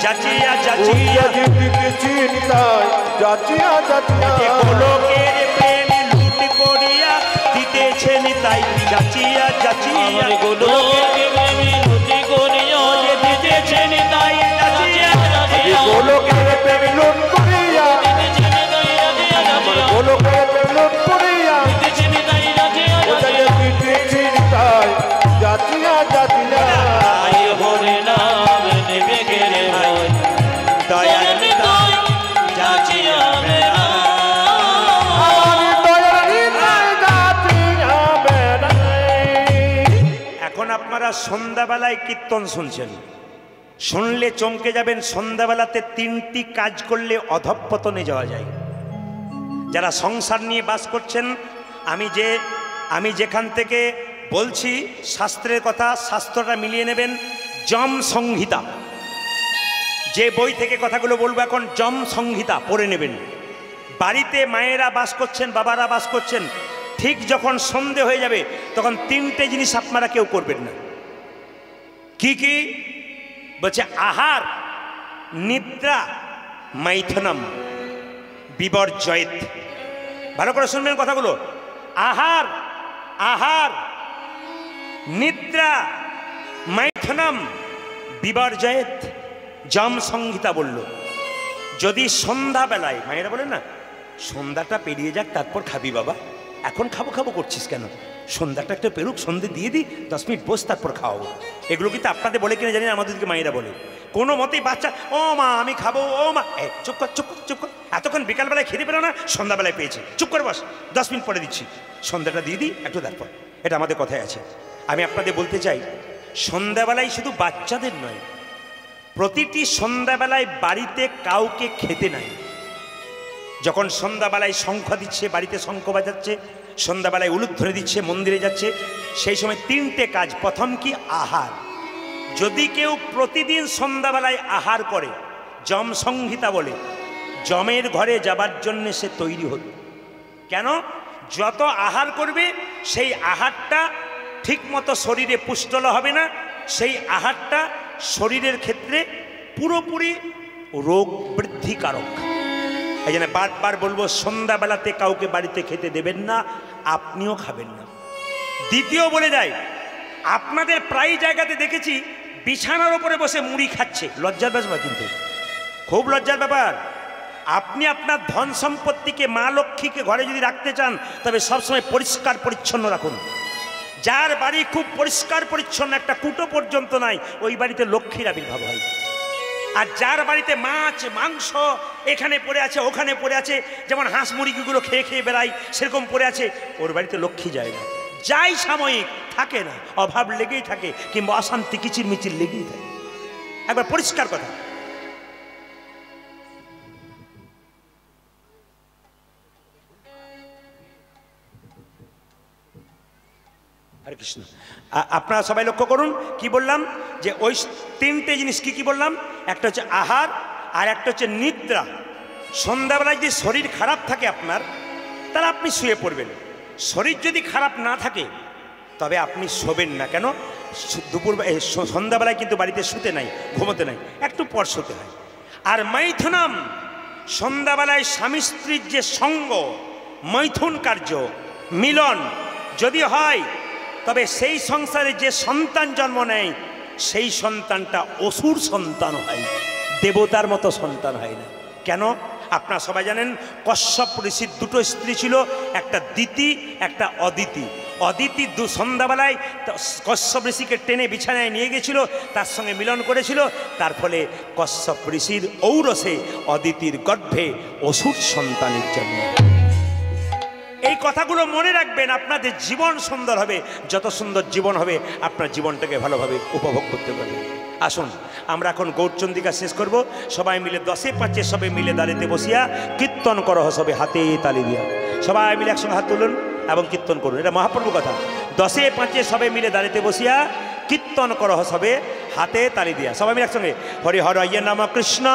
চাচিয়া উড়িয়া চাচিয়া। দিতে চিন্তায় যাচ্ছিয়া যাচ্ছিয়া, গোলকের প্রেম লুট করিয়া দিতেছে নিতাই চাচিয়া চাচিয়া। আমার গোলকে প্রেমী লুটি করিয়া দিতেছে নিতাই যাচিয়া যাচিয়া। গোলকের প্রেম লুট করিয়া, দিতেছে নিতাই যাচিয়া যাচিয়া, গোলকের প্রেম লুট করিয়া, দিতেছে নিতাই যাচিয়া ওটাকে যাচিয়া। দিতে চিন্তায় যাচ্ছিয়া যাচ্ছিয়া। আই হরি নাম নেবে কে রে ভাই, দয়াল নিতাই যাচিয়া বেড়া। আমার দয়াল নিতাই যাচ্ছিয়া বেড়াই। এখন আপনারা সন্ধ্যাবেলায় কীর্তন শুনছেন, শুনলে চমকে যাবেন। সন্ধ্যাবেলাতে 3টি কাজ করলে অধঃপতনে যাওয়া যায়। যারা সংসার নিয়ে বাস করছেন, আমি যেখান থেকে বলছি শাস্ত্রের কথা, শাস্ত্রটা মিলিয়ে নেবেন। যম সংহিতা, যে বই থেকে কথাগুলো বলবো এখন, যম সংহিতা পড়ে নেবেন। বাড়িতে মায়েরা বাস করছেন, বাবারা বাস করছেন, ঠিক যখন সন্ধে হয়ে যাবে তখন 3টে জিনিস আপনারা কেউ করবেন না। কি কি বলছে? আহার, নিদ্রা, মাইথুনম। বিবর্জয়েত। ভালো করে শুনবেন কথাগুলো। আহার, আহার, নিদ্রা, মাইথুনম, বিবর্জয়েত। যম সংহিতা বলল যদি সন্ধ্যাবেলায়, মায়েরা বলেন না সন্ধ্যাটা পেরিয়ে যাক তারপর খাবি বাবা, এখন খাবো খাবো করছিস কেন, সন্ধ্যাটা একটা পেরুক, সন্ধ্যে দিয়ে দিই, 10 মিনিট বস তারপর খাওয়াবো। এগুলো কিন্তু আপনাদের বলে কিনা জানি না, আমাদেরকে মায়েরা বলে। কোনো মতেই বাচ্চা ও মা আমি খাবো, ও মা চুপ কর চুপ কর চুপ কর, এতক্ষণ বিকালবেলায় খেতে পেলো না, সন্ধ্যাবেলায় পেয়েছে, চুপ করে বস, 10 মিনিট পরে দিচ্ছি, সন্ধ্যাটা দিয়ে দিই একটু তারপর। এটা আমাদের কথায় আছে। আমি আপনাদের বলতে চাই সন্ধ্যাবেলায় শুধু বাচ্চাদের নয়, প্রতিটি সন্ধ্যাবেলায় বাড়িতে কাউকে খেতে নাই। যখন সন্ধ্যাবেলায় শঙ্খ দিচ্ছে, বাড়িতে শঙ্খ বাজাচ্ছে, সন্ধ্যাবেলায় উলুধ্বনি দিচ্ছে, মন্দিরে যাচ্ছে, সেই সময় 3টে কাজ। প্রথম কি? আহার। যদি কেউ প্রতিদিন সন্ধ্যাবেলায় আহার করে, যম সংহিতা বলে যমের ঘরে যাবার জন্য সে তৈরি হতো। কেন? যত আহার করবে সেই আহারটা ঠিকমতো শরীরে পুষ্টল হবে না, সেই আহারটা শরীরের ক্ষেত্রে পুরোপুরি রোগ বৃদ্ধিকারক। এই জন্য বারবার বলবো সন্ধ্যাবেলাতে কাউকে বাড়িতে খেতে দেবেন না, আপনিও খাবেন না। দ্বিতীয় বলে যায়, আপনাদের প্রায় জায়গাতে দেখেছি বিছানার উপরে বসে মুড়ি খাচ্ছে, লজ্জার ব্যাপার, কিন্তু খুব লজ্জার ব্যাপার। আপনি আপনার ধন সম্পত্তিকে, মা লক্ষ্মীকে ঘরে যদি রাখতে চান তবে সবসময় পরিষ্কার পরিচ্ছন্ন রাখুন। যার বাড়ি খুব পরিষ্কার পরিচ্ছন্ন, একটা কুটো পর্যন্ত নাই, ওই বাড়িতে লক্ষ্মীর আবির্ভাব হয়। আর যার বাড়িতে মাছ মাংস এখানে পড়ে আছে ওখানে পড়ে আছে, যেমন হাঁস মুরগিগুলো খেয়ে খেয়ে বেড়ায় সেরকম পড়ে আছে, ওর বাড়িতে লক্ষ্মী যায় না। যাই সাময়িক থাকে না, অভাব লেগেই থাকে, কিংবা অশান্তি কিচির মিচির লেগেই থাকে। একবার পরিষ্কার কথা। হরে কৃষ্ণ। আপনারা সবাই লক্ষ্য করুন কি বললাম, যে ওই 3টে জিনিস কি কি বললাম। একটা হচ্ছে আহার, আর একটা হচ্ছে নিদ্রা। সন্ধ্যাবেলায় যদি শরীর খারাপ থাকে আপনার, তাহলে আপনি শুয়ে পড়বেন। শরীর যদি খারাপ না থাকে তবে আপনি শোবেন না। কেন? দুপুর সন্ধ্যাবেলায় কিন্তু বাড়িতে শুতে নাই, ঘুমোতে নাই, একটু পর শুতে হয়। আর মৈথুনম, সন্ধ্যাবেলায় স্বামী স্ত্রীর যে সঙ্গ, মৈথুন কার্য, মিলন যদি হয়, তবে সেই সংসারে যে সন্তান জন্ম নেয় সেই সন্তানটা অসুর সন্তান হয়, দেবতার মতো সন্তান হয় না। কেন? আপনারা সবাই জানেন কশ্যপ ঋষির 2টো স্ত্রী ছিল, একটা দিতি একটা অদিতি। অদিতি সন্ধ্যাবেলায় কশ্যপ ঋষিকে টেনে বিছানায় নিয়ে গেছিল, তার সঙ্গে মিলন করেছিল, তার ফলে কশ্যপ ঋষির ঔরসে অদিতির গর্ভে অসুর সন্তানের জন্ম। এই কথাগুলো মনে রাখবেন, আপনাদের জীবন সুন্দর হবে। যত সুন্দর জীবন হবে আপনার জীবনটাকে ভালোভাবে উপভোগ করতে পারবেন। আসুন আমরা এখন গৌরচন্দ্রিকা শেষ করব। সবাই মিলে 10-এ 5-এ সবে মিলে দাঁড়িতে বসিয়া কীর্তন করো সবে হাতে তালি দিয়া। সবাই মিলে একসঙ্গে হাত তুলুন এবং কীর্তন করুন। এটা মহাপ্রভু কথা। 10-এ 5-এ সবে মিলে দাঁড়িতে বসিয়া কীর্তন করো সবে হাতে তালি দিয়া। সবাই মিলে একসঙ্গে হরি হর ইয়ে নম কৃষ্ণ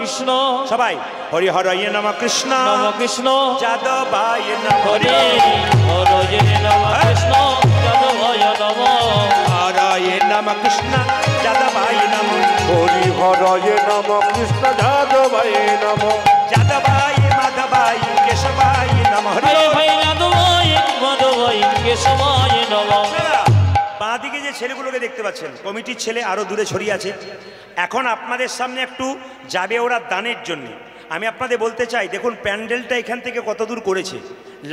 কৃষ্ণ, সবাই হরি হর ইয়ে নম কৃষ্ণ কৃষ্ণ, যাদবায় নম হরে হরে নম কৃষ্ণ, যাদবায় নম, হরয়ে নম কৃষ্ণ যাদবায় নম, হরি হরয়ে নম কৃষ্ণ যাদবায় নম, যাদবায় মাধবায় কেশবায় নম। হরি হরে ভাই যাদবায় মাধবায় কেশবায় নম। বাঁ দিকে যে ছেলেগুলোকে দেখতে পাচ্ছেন, কমিটির ছেলে আরো দূরে ছড়িয়ে আছে। এখন আপনাদের সামনে একটু যাবে ওরা দানের জন্য। আমি আপনাদের বলতে চাই, দেখুন প্যান্ডেলটা এখান থেকে কত দূর করেছে,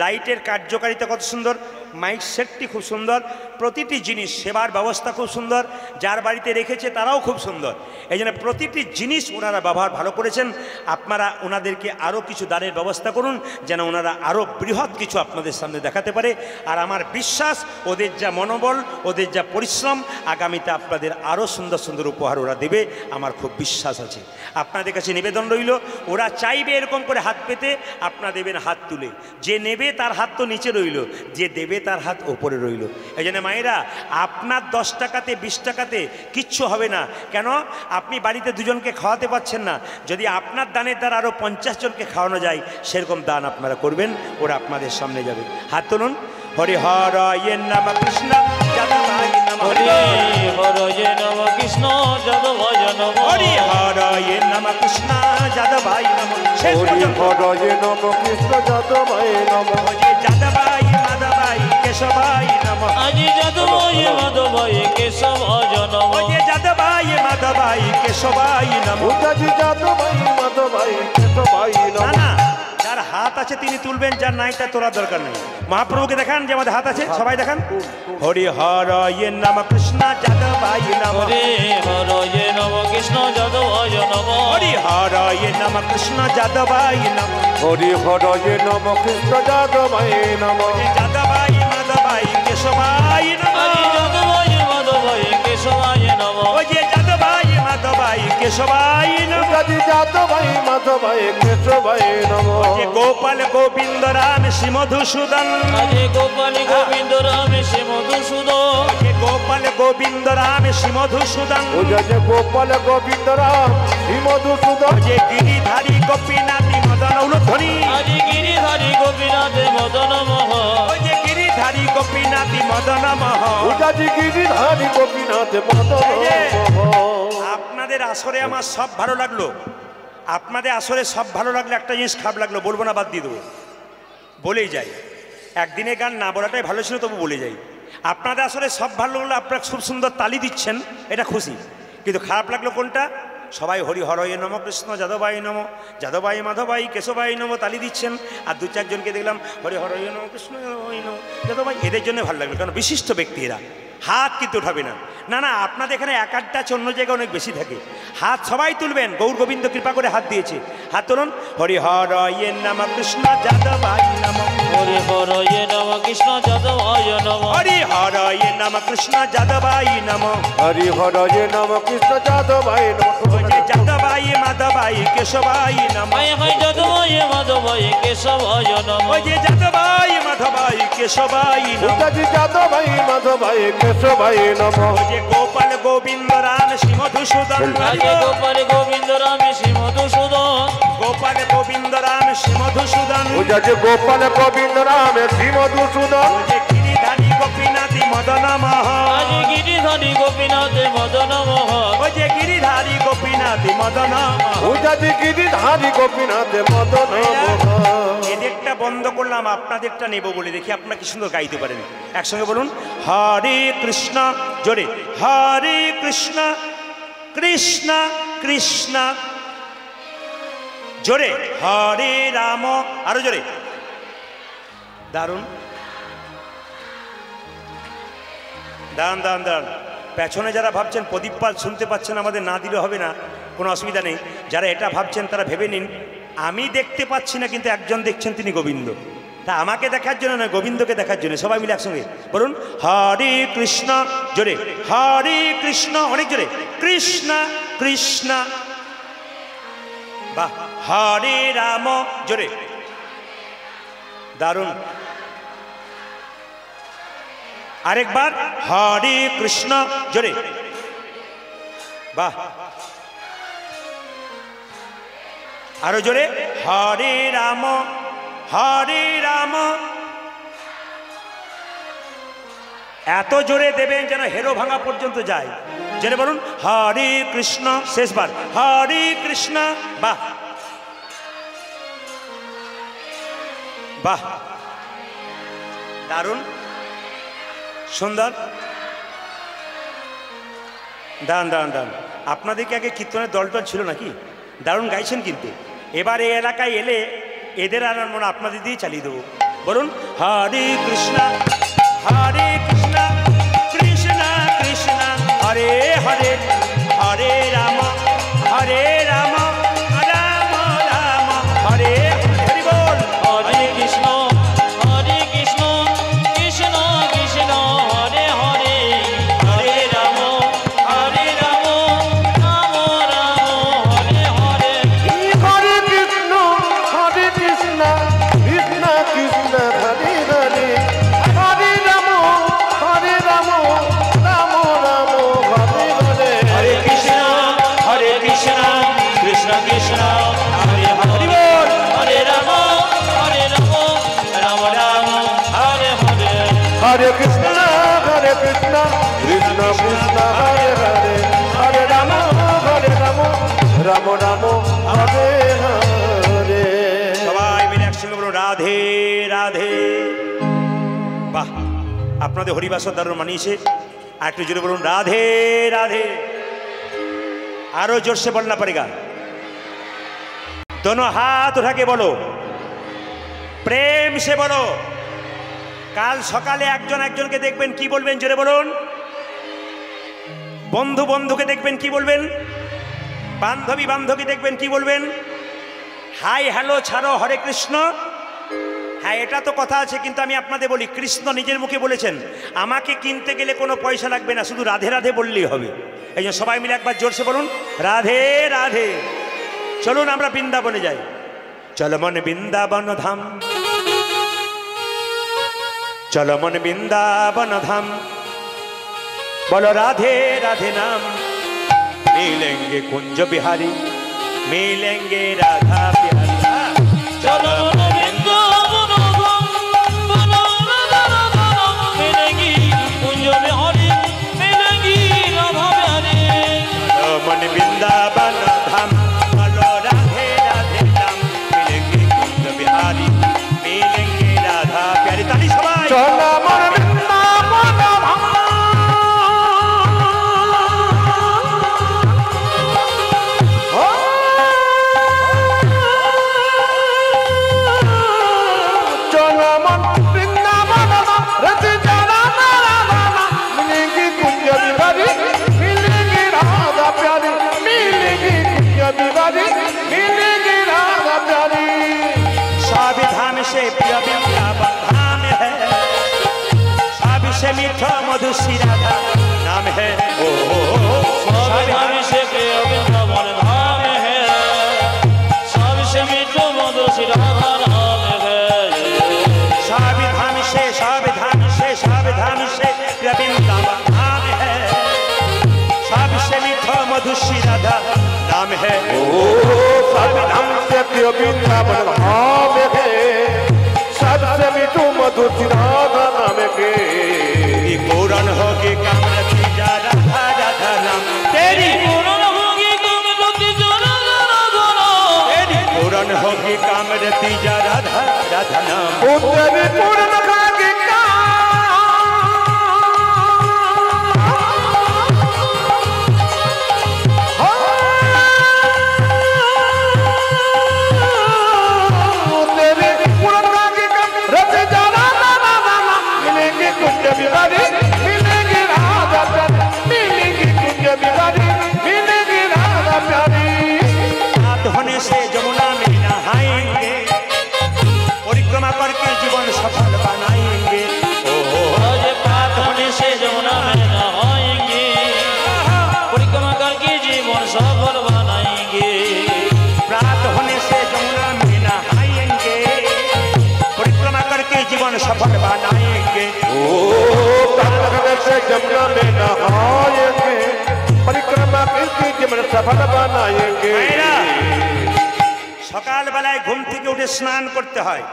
লাইটের কার্যকারিতা কত সুন্দর, মাইক সেটটি খুব সুন্দর, প্রতিটি জিনিস, সেবার ব্যবস্থা খুব সুন্দর, যার বাড়িতে রেখেছে তারাও খুব সুন্দর। এই জন্য প্রতিটি জিনিস ওনারা ব্যবহার ভালো করেছেন। আপনারা ওনাদেরকে আরও কিছু দানের ব্যবস্থা করুন, যেন ওনারা আরও বৃহৎ কিছু আপনাদের সামনে দেখাতে পারে। আর আমার বিশ্বাস ওদের যা মনোবল, ওদের যা পরিশ্রম, আগামীতে আপনাদের আরও সুন্দর সুন্দর উপহার ওরা দেবে, আমার খুব বিশ্বাস আছে। আপনাদের কাছে নিবেদন রইল, ওরা চাইবে এরকম করে হাত পেতে, আপনারা দেবেন হাত তুলে। যে নেবে তার হাত তো নিচে রইল, যে দেবে তার হাত ওপরে রইল। এই জন্য মায়েরা, আপনার 10 টাকাতে 20 টাকাতে কিচ্ছু হবে না। কেন? আপনি বাড়িতে 2 জনকে খাওয়াতে পারছেন না, যদি আপনার দানের দ্বারা আরও 50 জনকে খাওয়ানো যায়, সেরকম দান আপনারা করবেন, ওরা আপনাদের সামনে যাবে। হাত তুলুন। হরি হর ইয়ে নম কৃষ্ণ যাদবায় নম, হরে হরে নম কৃষ্ণ যাদবায় নম, হরি হর ইয়ে নম নম কৃষ্ণ যাদবাই নম শেষ হরি পর্যন্ত হরয়ে নম কৃষ্ণ যাদবায় নম যে যাদবাই মাধবাই কেশবাই নম আজি যাদবায় মাধবায় কেশবায় নম যে যাদবাই মাধবাই কেশবাই নম উদাজি যাদবায় মাধবায় কেশবায় না নম না যার হাত আছে তিনি তুলবেন, যার নাই তার তোলার দরকার নেই। মহাপ্রভুকে দেখান যে আমাদের হাত আছে, সবাই দেখান। হরি হরয়ে নম কৃষ্ণ যাদবাই নম হরে হরয়ে নম কৃষ্ণ যাদবায় নম হরি হরয়ে নম কৃষ্ণ যাদবাই নম হরি হরয়ে নম কৃষ্ণ যাদবায় নম যাদবাই মাধবাই কেশবাই নম আজি যাদবায় মাধবায় কেশবায় নম ওই যে যাদবাই মাধবাই কেশবাই নম উদাজি যাদবায় মাধবায় কেশবায় নম যে গোপাল গোবিন্দ রাম শ্রী মধুসূদন আজি গোপাল গোবিন্দ রাম শ্রী মধুসূদন যে গোপাল গোবিন্দ রাম শ্রী মধুসূদন উদাজি গোপাল গোবিন্দ রাম শ্রী মধুসূদন যে গিরিধারী গোপীনাথী মদন উলধ্বনি আজি গিরিধারী গোপীনাথ মদন মোহ ওই যে গিরিধারী গোপীনাথী মদন মহ উদাজি গিরিধারী গোপীনাথ মদন এই যে, মোহন। আপনাদের আসরে আমার সব ভালো লাগলো, আপনাদের আসরে সব ভালো লাগলো, একটা জিনিস খারাপ লাগলো, বলবো না, বাদ দিয়ে দেবো, বলেই যাই। একদিনে গান না বলাটাই ভালো ছিল, তবু বলে যাই। আপনাদের আসরে সব ভালো লাগলো, আপনারা খুব সুন্দর তালি দিচ্ছেন, এটা খুশি। কিন্তু খারাপ লাগলো কোনটা? সবাই হরি হরয়ে নম কৃষ্ণ যাদবাই নম যাদবাই মাধবাই কেশবাই নম তালি দিচ্ছেন, আর দু চারজনকে দেখলাম হরি হরয়ে নম কৃষ্ণ যাদবাই নম যাদবাই। এদের জন্য ভালো লাগলো, কারণ বিশিষ্ট ব্যক্তি এরা। হাত কিন্তু উঠাবে না, না না, আপনাদের এখানে এক আধটা আছে, অন্য জায়গায় অনেক বেশি থাকে। হাত সবাই তুলবেন, গৌর গোবিন্দ কৃপা করে হাত দিয়েছে, হাত তুলুন। হরি হরয়ে নম কৃষ্ণ যাদবাই নম হরে হরয়ে নম কৃষ্ণ যাদবায় নম হরি হরয়ে নম কৃষ্ণ যাদবাই নম হরি হরয়ে নম কৃষ্ণ যাদবায় নম যাদবাই মাধবাই কেশবাই নম হায় হায় যাদবায় মাধবায় কেশবায় নম ওই যে যাদবাই মাধবাই কেশবাই নম উদাজি যাদবায় মাধবায় কেশবায় নম ওই যে গোপাল গোবিন্দ রাম শ্রী মধুসূদন আজি গোপাল গোবিন্দ রাম শ্রী মধুসূদন গোপাল গোবিন্দ রাম শ্রী মধুসূদন উদাজি গোপাল গোবিন্দ রাম শ্রী মধুসূদন ওই যে গিরিধারী গোপীনাথী মদন মহ আজি গিরিধারী গোপীনাথ মদন মোহ ওই যে গিরিধারী গোপীনাথী মদন মহ উদাজি গিরিধারী গোপীনাথ মদন মোহন। এদেরটা বন্ধ করলাম, আপনাদেরটা নেব বলে, দেখি আপনারা কি সুন্দর গাইতে পারেন। একসঙ্গে বলুন, হরে কৃষ্ণ, জোরে, হরে কৃষ্ণ কৃষ্ণ কৃষ্ণ, জোরে, হরে রাম, আরো জোরে, দারুণ, দাঁড়ান দাঁড়ান দাঁড়ান। পেছনে যারা ভাবছেন প্রদীপ পাল শুনতে পাচ্ছেন, আমাদের না দিলে হবে না, কোনো অসুবিধা নেই। যারা এটা ভাবছেন তারা ভেবে নিন, আমি দেখতে পাচ্ছি না, কিন্তু একজন দেখছেন, তিনি গোবিন্দ। তা আমাকে দেখার জন্য না, গোবিন্দকে দেখার জন্য। সবাই মিলে একসঙ্গে বলুন, হরে কৃষ্ণ, জোরে, হরে কৃষ্ণ, অনেক জোরে, কৃষ্ণ কৃষ্ণ, বাহ, হরে রাম, জোরে, দারুণ, আরেকবার, হরে কৃষ্ণ, জোরে, বাহ, আরো জোরে, হরে রাম, হরে রাম। এত জোরে দেবেন যেন হেরো ভাঙা পর্যন্ত যায়। জেনে বলুন, হরে কৃষ্ণ, শেষবার, হরে কৃষ্ণ, বাহ বাহ, দারুণ, সুন্দর। দাঁড়ান দাঁড়ান দাঁড়ান, আপনাদেরকে আগে কীর্তনের দলটল ছিল নাকি? দারুণ গাইছেন কিন্তু। এবার এই এলাকায় এলে এদের আর মনে আপনাদের দিয়ে চালিয়ে দেবো। বলুন, হরে কৃষ্ণ, হরে কৃষ্ণ, কৃষ্ণ কৃষ্ণ, হরে হরে, হরে রাম, হরে রাম, রাম রাম, হরে হরি বল। হরে কৃষ্ণ কৃষ্ণ কৃষ্ণ হরে হরে হরে রাম রাম রাম হরে হরে হরে কৃষ্ণ কৃষ্ণ কৃষ্ণ হরে হরে, হরে রাম রাম রাম হরে হরে। হরে কৃষ্ণ কৃষ্ণ, কৃষ্ণ হরে হরি বল। হরে রাম রাম রাম হরে হরে হরে কৃষ্ণ কৃষ্ণ কৃষ্ণ কৃষ্ণ হরে হরে, হরে রাম রাম রাম রাম হরে হরে। সবাই মিলে একসঙ্গে বলুন রাধে রাধে। বাহ, আপনাদের হরিবাসর দারুণ মানিয়েছে। আর একটু জোরে বলুন রাধে রাধে। আরো জোরসে বলনা পড়েগা। दोनों हाथ उठा के बोलो, प्रेम से बोलो। কাল সকালে একজন একজনকে দেখবেন কি বলবেন, জোরে বলুন। বন্ধু বন্ধুকে দেখবেন কি বলবেন, বান্ধবী বান্ধবী দেখবেন কি বলবেন। হাই হ্যালো ছাড়ো হরে কৃষ্ণ। হ্যাঁ, এটা তো কথা আছে, কিন্তু আমি আপনাদের বলি, কৃষ্ণ নিজের মুখে বলেছেন আমাকে কিনতে গেলে কোনো পয়সা লাগবে না, শুধু রাধে রাধে বললেই হবে। এই জন্য সবাই মিলে একবার জোরসে বলুন রাধে রাধে। চলুন আমরা বৃন্দাবনে যাই। চলো মন বৃন্দাবন ধাম, চলো মন বৃন্দাবন ধাম, बोलो राधे राधे नाम। मिलेंगे कुंज बिहारी, मिलेंगे राधा प्यारा। चलो वृंदावन धाम, बोलो राधा राधा नाम। मिलेंगी कुंज बिहारी, मिलेंगी राधा प्यारी। चलो मन वृंदावन धाम, बोलो राधे राधे नाम। मिलेंगे कुंज बिहारी, मिलेंगे राधा प्यारी। ताली सबाई। চলো মন বৃন্দাবন ধাম, চলো মন বৃন্দাবন ধাম, রতি জানা রাধা নাম। মিলেঙ্গি কুঞ্জ বিহারি, মিলেঙ্গি রাধা প্যারি, মিলেঙ্গি কুঞ্জ বিহারি, মিলেঙ্গি রাধা প্যারি। सब धाम से प्रिय वृंदावन धाम है, सब से मीठा मधु श्री राधा नाम है। ओ सब धाम से प्रिय वृंदावन धाम है, सबसे मीठो मधुर श्री राधा नाम है। सब धाम से, सब धाम से, सब धाम से प्रिय वृंदावन धाम है, सबसे मीठा मधु श्री राधा नाम है। सब धाम से प्रिय वृंदावन धाम है, सबसे मीठू मधुर श्री राधा नाम के। तेरी पूर्ण होगी कामरती जा राधा राधा नाम। तेरी पूर्ण होगी कामरती जा राधा राधा नाम। तेरी पूर्ण होगी कामरती जा राधा राधा नाम। तेरी पूर्ण होगी बिहारी, मिलेंगी राधा प्यारी, मिलेंगी कुंज बिहारी, मिलेंगी राधा प्यारी। रात होने से जमुना में नहाएंगे, परिक्रमा करके जीवन सफल बनाएंगे। आज प्रात होने से जमुना में नहाएंगे, परिक्रमा करके जीवन सफल बनाएंगे। रात होने से जमुना में नहाएंगे, परिक्रमा करके जीवन सफल बनाएंगे। से जमुना में नहाएंगे, परिक्रमा करके जीवन सफल बनाएंगे। সকাল বেলায় ঘুম থেকে উঠে স্নান করতে হয়।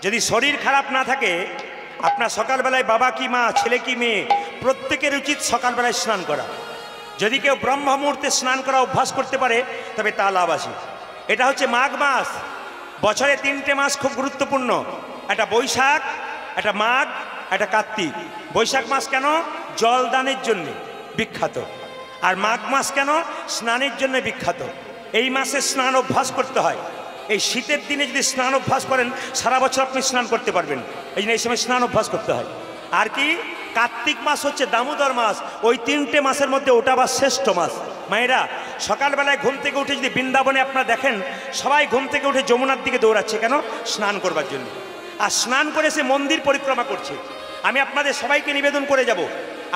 যদি শরীর খারাপ না থাকে, আপনার সকালবেলায় বাবা কি মা, ছেলে কি মেয়ে, প্রত্যেকের উচিত সকালবেলায় স্নান করা। যদি কেউ ব্রহ্ম মুহূর্তে স্নান করা অভ্যাস করতে পারে তবে তা লাভ আছে। এটা হচ্ছে মাঘ মাস। বছরে 3টে মাস খুব গুরুত্বপূর্ণ, একটা বৈশাখ, একটা মাঘ, একটা কার্তিক। বৈশাখ মাস কেন? জলদানের জন্য বিখ্যাত। আর মাঘ মাস কেন? স্নানের জন্য বিখ্যাত। এই মাসে স্নান অভ্যাস করতে হয়। এই শীতের দিনে যদি স্নান অভ্যাস করেন সারা বছর আপনি স্নান করতে পারবেন। এই জন্য এই সময় স্নান অভ্যাস করতে হয়। আর কি, কার্তিক মাস হচ্ছে দামোদর মাস। ওই 3টে মাসের মধ্যে ওটা আবার শ্রেষ্ঠ মাস। মায়েরা, সকালবেলায় ঘুম থেকে উঠে যদি বৃন্দাবনে আপনারা দেখেন, সবাই ঘুম থেকে উঠে যমুনার দিকে দৌড়াচ্ছে। কেন? স্নান করবার জন্য। আর স্নান করে সে মন্দির পরিক্রমা করছে। আমি আপনাদের সবাইকে নিবেদন করে যাব,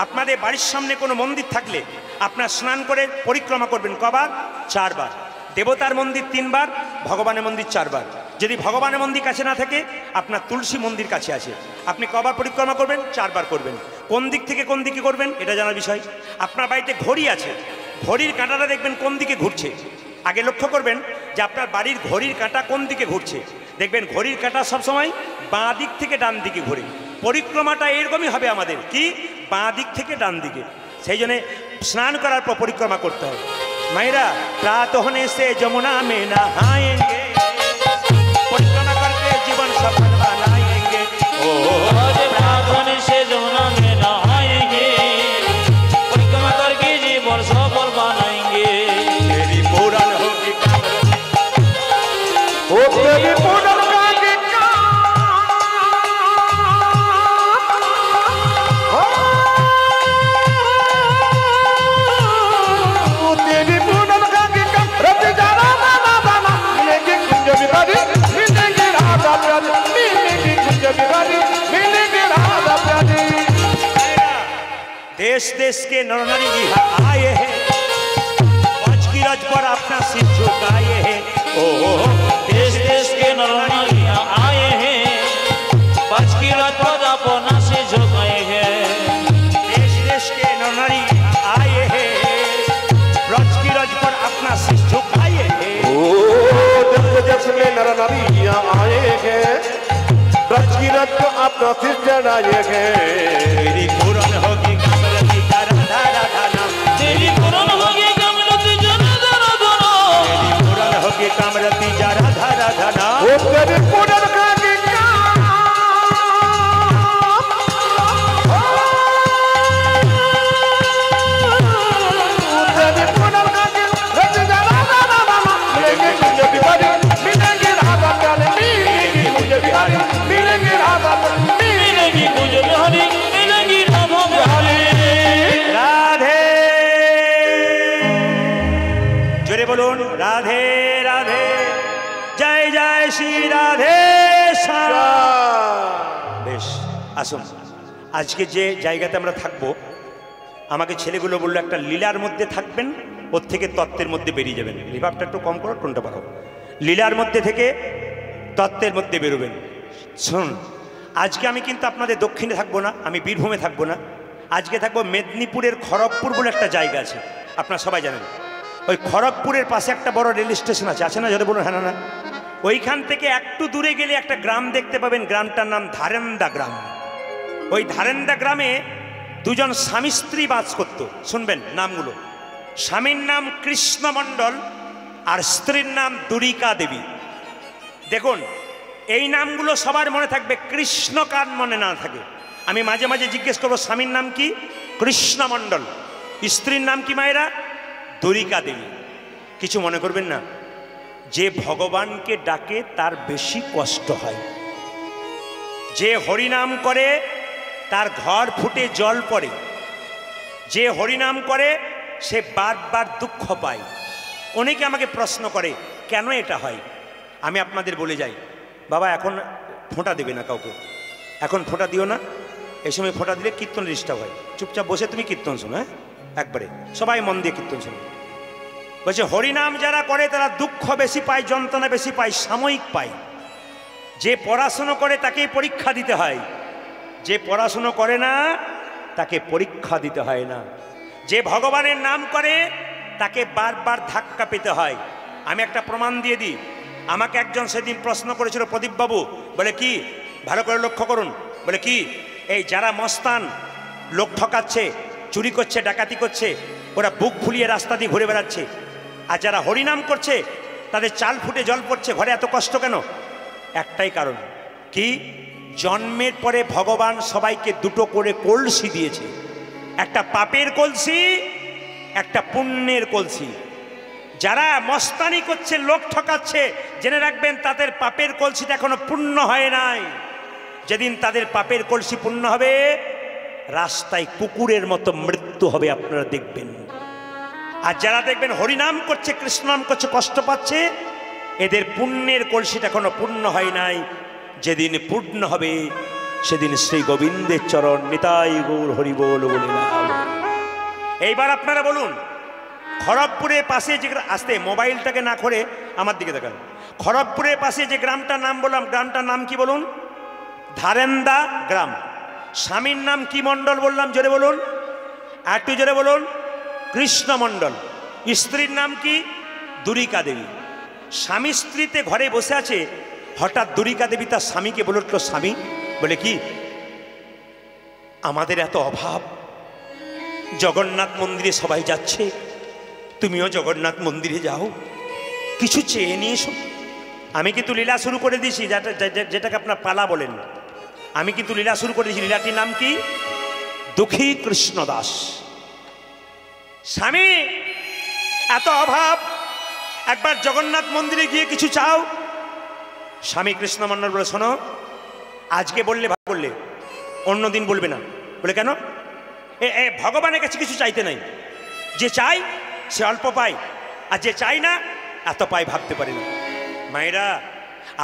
আপনাদের বাড়ির সামনে কোনো মন্দির থাকলে আপনার স্নান করে পরিক্রমা করবেন। কবার? 4 বার। দেবতার মন্দির 3 বার, ভগবানের মন্দির 4 বার। যদি ভগবানের মন্দির কাছে না থাকে, আপনার তুলসী মন্দির কাছে আছে, আপনি কবার পরিক্রমা করবেন? 4 বার করবেন। কোন দিক থেকে কোন দিকে করবেন এটা জানার বিষয়। আপনার বাড়িতে ঘড়ি আছে, ঘড়ির কাঁটাটা দেখবেন কোন দিকে ঘুরছে। আগে লক্ষ্য করবেন যে আপনার বাড়ির ঘড়ির কাঁটা কোন দিকে ঘুরছে। দেখবেন ঘড়ির কাঁটা সবসময় বাঁ দিক থেকে ডান দিকে ঘুরে। পরিক্রমাটা এরকমই হবে আমাদের, কি বাঁ দিক থেকে ডান দিকে। সেই জন্যে স্নান করার পর পরিক্রমা করতে হবে। मायरा रात होने से जमुना में नहाएंगे, परिक्रमा करके जीवन सफल बनाएंगे। आज रात होने से जमुना में नहाएंगे, परिक्रमा करके जीवन सफल बनाएंगे। तेरी पूरन होगी ओ तेरी पूरन होगी तेरी पूरन होगी रति जाना दाना दाना मिलेगी कुंज बिहारी मिलेगी राधा प्यारी मिलेगी कुंज बिहारी मिलेगी राधा प्यारी। देश देश के नर नारी यहाँ आए हैं, पंच की रज पर अपना सिर झुकाए हैं। ओ देश देश के नर नारी यहाँ आए हैं, पंच की रज पर अपना सिर झुकाए हैं। देश देश के नर नारी यहाँ आए हैं, ब्रज की रज पर अपना सिर झुकाए हैं। ओ देश देश में नर नारी यहाँ आए हैं, ब्रज की रज को अपना सिर चढ़ाए हैं। तेरी पूरन होगी कमरती का राधा राधा नाम, तेरी पूरन होगी कमरती जा राधा राधा नाम, तेरी पूरन होगी कमरती जा राधा राधा नाम। ओ तेरी पूरन होगी तेरी पूरन होगी रज जा राधा राधा मिलेंगे कुंज बिहारी मिलेंगे राधा प्यारे मिलेंगे कुंज बिहारी मिलेंगे राधा मिलेगी कुंज बिहारी मिलेगी राधा बिहारी। राधे जोरे बोलून राधे राधे, जय जय श्री राधे श्याम। বেশ আসুন, আজকে যে জায়গাতে আমরা থাকবো, আমাকে ছেলেগুলো বললো একটা লীলার মধ্যে থাকবেন, ওর থেকে তত্ত্বের মধ্যে বেরিয়ে যাবেন। রিভাবটা একটু কম করো, টোনটা বাড়াও। লীলার মধ্যে থেকে তত্ত্বের মধ্যে বেরোবেন। শুনুন, আজকে আমি কিন্তু আপনাদের দক্ষিণে থাকবো না, আমি বীরভূমে থাকবো না, আজকে থাকবো মেদিনীপুরের খড়গপুর বলে একটা জায়গা আছে, আপনারা সবাই জানেন। ওই খড়গপুরের পাশে একটা বড় রেল স্টেশন আছে না? যদি বলুন হ্যাঁ না। ওইখান থেকে একটু দূরে গেলে একটা গ্রাম দেখতে পাবেন, গ্রামটার নাম ধারেন্দা গ্রাম। ওই ধারেন্দা গ্রামে দুজন স্বামী স্ত্রী বাস করত। শুনবেন নামগুলো, স্বামীর নাম কৃষ্ণ মণ্ডল আর স্ত্রীর নাম দুরিকা দেবী। দেখুন এই নামগুলো সবার মনে থাকবে, কৃষ্ণ কার মনে না থাকে। আমি মাঝে মাঝে জিজ্ঞেস করবো স্বামীর নাম কি? কৃষ্ণ মণ্ডল। স্ত্রীর নাম কি মায়েরা? দুরিকা দেবী। কিছু মনে করবেন না, যে ভগবানকে ডাকে তার বেশি কষ্ট হয়, যে হরিনাম করে তার ঘর ফুটে জল পড়ে, যে হরিনাম করে সে বারবার দুঃখ পায়। অনেকে আমাকে প্রশ্ন করে কেন এটা হয়। আমি আপনাদের বলে যাই, বাবা এখন ফোঁটা দেবে না কাউকে, এখন ফোঁটা দিও না, এই সময় ফোঁটা দিলে কীর্তন ডিস্টার্ব হয়। চুপচাপ বসে তুমি কীর্তন শোনো, হ্যাঁ একবারে সবাই মন দিয়ে কীর্তন শোনো। বলছে হরিনাম যারা করে তারা দুঃখ বেশি পায়, যন্ত্রণা বেশি পায়, সাময়িক পায়। যে পড়াশুনো করে তাকেই পরীক্ষা দিতে হয়, যে পড়াশুনো করে না তাকে পরীক্ষা দিতে হয় না। যে ভগবানের নাম করে তাকে বারবার ধাক্কা পেতে হয়। আমি একটা প্রমাণ দিয়ে দিই। আমাকে একজন সেদিন প্রশ্ন করেছিল, প্রদীপবাবু, বলে কি, ভালো করে লক্ষ্য করুন, বলে কি, এই যারা মস্তান, লোক ঠকাচ্ছে, চুরি করছে, ডাকাতি করছে, ওরা বুক ফুলিয়ে রাস্তা দিয়ে ঘুরে বেড়াচ্ছে, আর যারা হরিনাম করছে তাদের চাল ফুটে জল পড়ছে, ঘরে এত কষ্ট কেন? একটাই কারণ, কি, জন্মের পরে ভগবান সবাইকে দুটো করে কলসি দিয়েছে, একটা পাপের কলসি, একটা পুণ্যের কলসি। যারা মস্তানি করছে, লোক ঠকাচ্ছে, জেনে রাখবেন তাদের পাপের কলসিটা এখনো পূর্ণ হয় নাই। যেদিন তাদের পাপের কলসি পূর্ণ হবে, রাস্তায় কুকুরের মতো মৃত্যু হবে, আপনারা দেখবেন। আর যারা দেখবেন হরিনাম করছে, কৃষ্ণনাম করছে, কষ্ট পাচ্ছে, এদের পুণ্যের কলসিটা এখনো পূর্ণ হয় নাই। যেদিন পূর্ণ হবে সেদিন শ্রী গোবিন্দের চরণ নিতাই গৌর হরি বল বলে না। এইবার আপনারা বলুন, খড়গপুরের পাশে যে, আসতে মোবাইলটাকে না করে আমার দিকে দেখান, খড়গপুরের পাশে যে গ্রামটার নাম বললাম, গ্রামটার নাম কি বলুন? ধারেন্দা গ্রাম। স্বামীর নাম কি মণ্ডল বললাম? জোরে বলুন, একটু জোরে বলুন। কৃষ্ণ মণ্ডল। স্ত্রীর নাম কি? দুরিকা দেবী। স্বামী স্ত্রীতে ঘরে বসে আছে, হঠাৎ দুরিকা দেবী তার স্বামীকে বলে উঠল, স্বামী, বলে কি, আমাদের এত অভাব, জগন্নাথ মন্দিরে সবাই যাচ্ছে, তুমিও জগন্নাথ মন্দিরে যাও, কিছু চেয়ে নিয়ে এসো। আমি কিন্তু লীলা শুরু করে দিয়েছি, যেটাকে আপনার পালা বলেন। আমি কিন্তু লীলা শুরু করে দিয়েছি। লীলাটির নাম কি? দুঃখী কৃষ্ণদাস। স্বামী এত অভাব, একবার জগন্নাথ মন্দিরে গিয়ে কিছু চাও। স্বামী কৃষ্ণমন্ডল বলে, শোনো, আজকে বললে ভালো করলে, অন্যদিন বলবে না। বলে কেন? ভগবানের কাছে কিছু চাইতে নাই, যে চাই সে অল্প পায়, আর যে চাই না এত পায় ভাবতে পারে না। মায়েরা,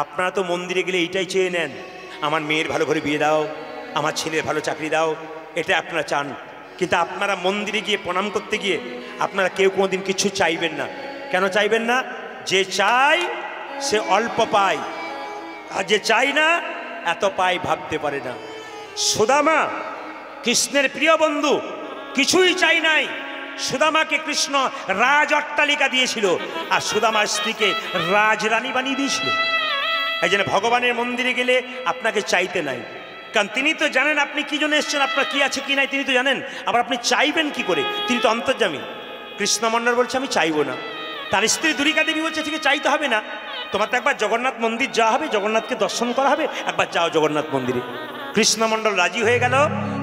আপনারা তো মন্দিরে গেলে এইটাই চেয়ে নেন, আমার মেয়ের ভালো করে বিয়ে দাও, আমার ছেলের ভালো চাকরি দাও, এটা আপনারা চান। কিন্তু আপনারা মন্দিরে গিয়ে প্রণাম করতে গিয়ে আপনারা কেউ কোনোদিন কিছু চাইবেন না। কেন চাইবেন না? যে চাই সে অল্প পায়, আর যে চাই না এত পায় ভাবতে পারে না। সুদামা কৃষ্ণের প্রিয় বন্ধু, কিছুই চাই নাই। সুদামাকে কৃষ্ণ রাজ অট্টালিকা দিয়েছিল, আর সুদামার স্ত্রীকে রাজরানী বানিয়ে দিয়েছিল। এই জন্য ভগবানের মন্দিরে গেলে আপনাকে চাইতে নাই, কারণ তিনি তো জানেন আপনি কি জন্য এসছেন, আপনার কি আছে কি নাই তিনি তো জানেন। আবার আপনি চাইবেন কি করে? তিনি তো অন্তর্যামী। কৃষ্ণমন্ডল বলছে আমি চাইবো না। তার স্ত্রী দুরিকা দেবী বলছে ঠিক চাইতে হবে না, তোমার তো একবার জগন্নাথ মন্দির যাওয়া হবে, জগন্নাথকে দর্শন করা হবে, একবার যাও জগন্নাথ মন্দিরে। কৃষ্ণমন্ডল রাজি হয়ে গেল,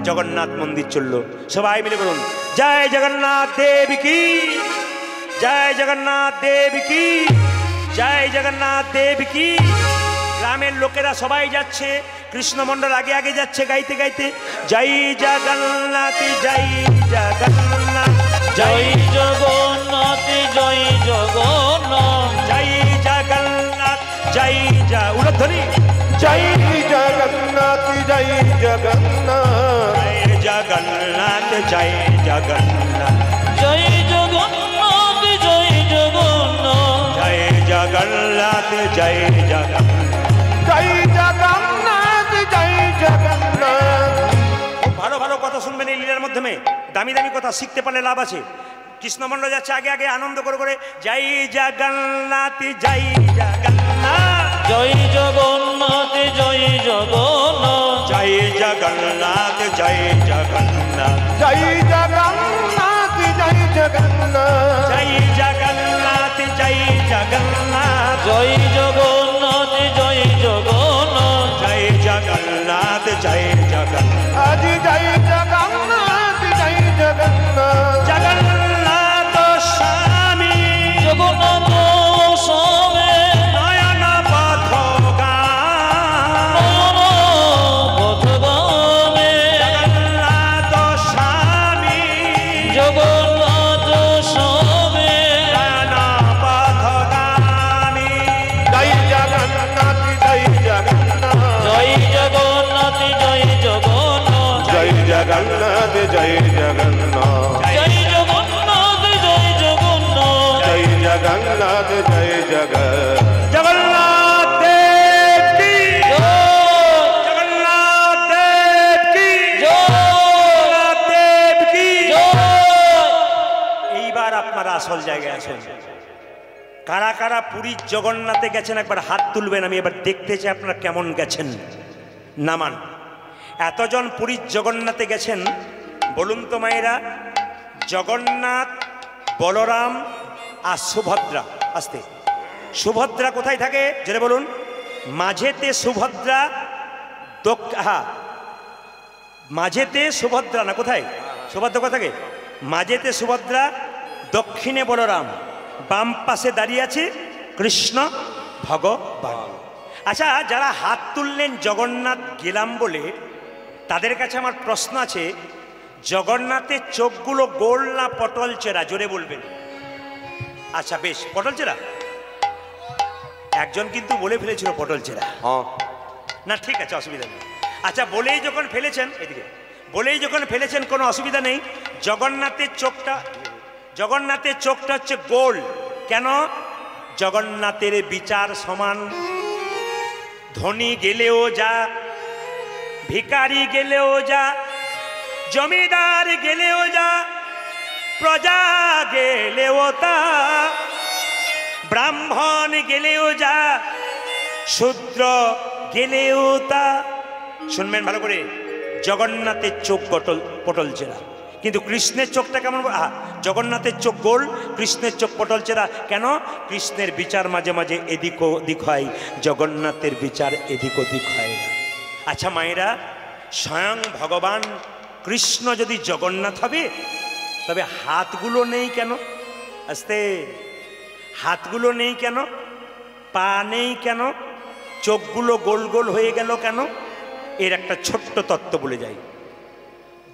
জগন্নাথ মন্দির চললো। সবাই মিলে বলুন, জয় জগন্নাথ দেব কি, জয় জগন্নাথ দেব কি, জয় জগন্নাথ দেব কি। গ্রামের লোকেরা সবাই যাচ্ছে, কৃষ্ণমন্ডল আগে আগে যাচ্ছে গাইতে গাইতে, জয় জগন্নাথ জয় জগন্নাথ জয় জগন্নাথ জয় জগন্নাথ জয় জগন্নাথ জয় উলধ্বনি জয় জগন্নাথ জয় জগন্নাথ জয় জগন্নাথ জয় জগন্নাথ জয় জগন্নাথ জয় জগন্নাথ জয় জগন্নাথ জয় জগন্নাথ জয় জগন্নাথ জয় জগন্নাথ। ভালো ভালো কথা শুনবেন এই লীলার মাধ্যমে, দামি দামি কথা শিখতে পারলে লাভ আছে। কৃষ্ণমন্ডল যাচ্ছে আগে আগে আনন্দ করে করে, জয় জগন্নাথ জয় জগন্নাথ জয় জগন্নাথ জয় জগন্নাথ জয় জগন্নাথ জয় জগন্নাথ জয় জগন্নাথ জয় জগন্নাথ জয় জগন্নাথ জয় জগন্নাথ জয় জগন্নাথ জয় জগন্নাথ জয় জগন্নাথ জয় জগন্নাথ আজ জয় জগন্নাথ জয় জগন্নাথ জগন্নাথ স্বামী জগন্নাথ স্বামী নয়ন পথগামী পথগামী জগন্নাথ স্বামী জগন্নাথ স্বামী নয়ন পথগামী জয় জগন্নাথ জয় জগন্নাথ জয় জগন্নাথ জয় জগন্নাথ জয় জগন্নাথ জয় জগন্নাথ জয় জগন্নাথ জয় জগন্নাথ জয় জগন্নাথ জয় জগন্নাথ। জগন্নাথ দেব কি জগন্নাথ দেব কি জগন্নাথ দেব কি। এইবার আপনারা আসল জায়গায় আসেন। কারা কারা পুরীর জগন্নাথে গেছেন একবার হাত তুলবেন, আমি এবার দেখতে চাই আপনারা কেমন গেছেন। নামান এতজন পুরীর জগন্নাথে গেছেন, বলুন তো মায়েরা, জগন্নাথ, বলরাম আর সুভদ্রা। আস্তে, সুভদ্রা কোথায় থাকে জেনে বলুন? মাঝেতে সুভদ্রা, মাঝেতে সুভদ্রা না, কোথায় সুভদ্রা কোথায় থাকে? মাঝেতে সুভদ্রা, দক্ষিণে বলরাম, বাম পাশে দাঁড়িয়ে আছে কৃষ্ণ ভগবান। আচ্ছা, যারা হাত তুললেন জগন্নাথ গেলাম বলে, তাদের কাছে আমার প্রশ্ন আছে, জগন্নাথের চোখগুলো গোল না পটল চেরা? জোরে বলবেন। আচ্ছা বেশ, পটল চেরা। একজন কিন্তু বলে ফেলেছিল পটল চেরা। না ঠিক আছে, অসুবিধা নেই। আচ্ছা, বলেই যখন ফেলেছেন, এদিকে বলেই যখন ফেলেছেন কোনো অসুবিধা নেই। জগন্নাথের চোখটা হচ্ছে গোল। কেন? জগন্নাথের বিচার সমান। ধনী গেলেও যা, ভিখারি গেলেও যা, জমিদার গেলেও যা, প্রজা গেলেও তা, ব্রাহ্মণ গেলেও যা, শূদ্র গেলেও তা। শুনবেন ভালো করে, জগন্নাথের চোখ পটল চেরা। কিন্তু কৃষ্ণের চোখটা কেমন? জগন্নাথের চোখ গোল, কৃষ্ণের চোখ পটল চেরা। কেন? কৃষ্ণের বিচার মাঝে মাঝে এদিক ওদিক হয়, জগন্নাথের বিচার এদিক ওদিক হয় না। আচ্ছা মায়েরা, স্বয়ং ভগবান কৃষ্ণ যদি জগন্নাথ হবে, তবে হাতগুলো নেই কেন? আস্তে, হাতগুলো নেই কেন? পা নেই কেন? চোখগুলো গোল গোল হয়ে গেল কেন? এর একটা ছোট্ট তত্ত্ব বলে যাই।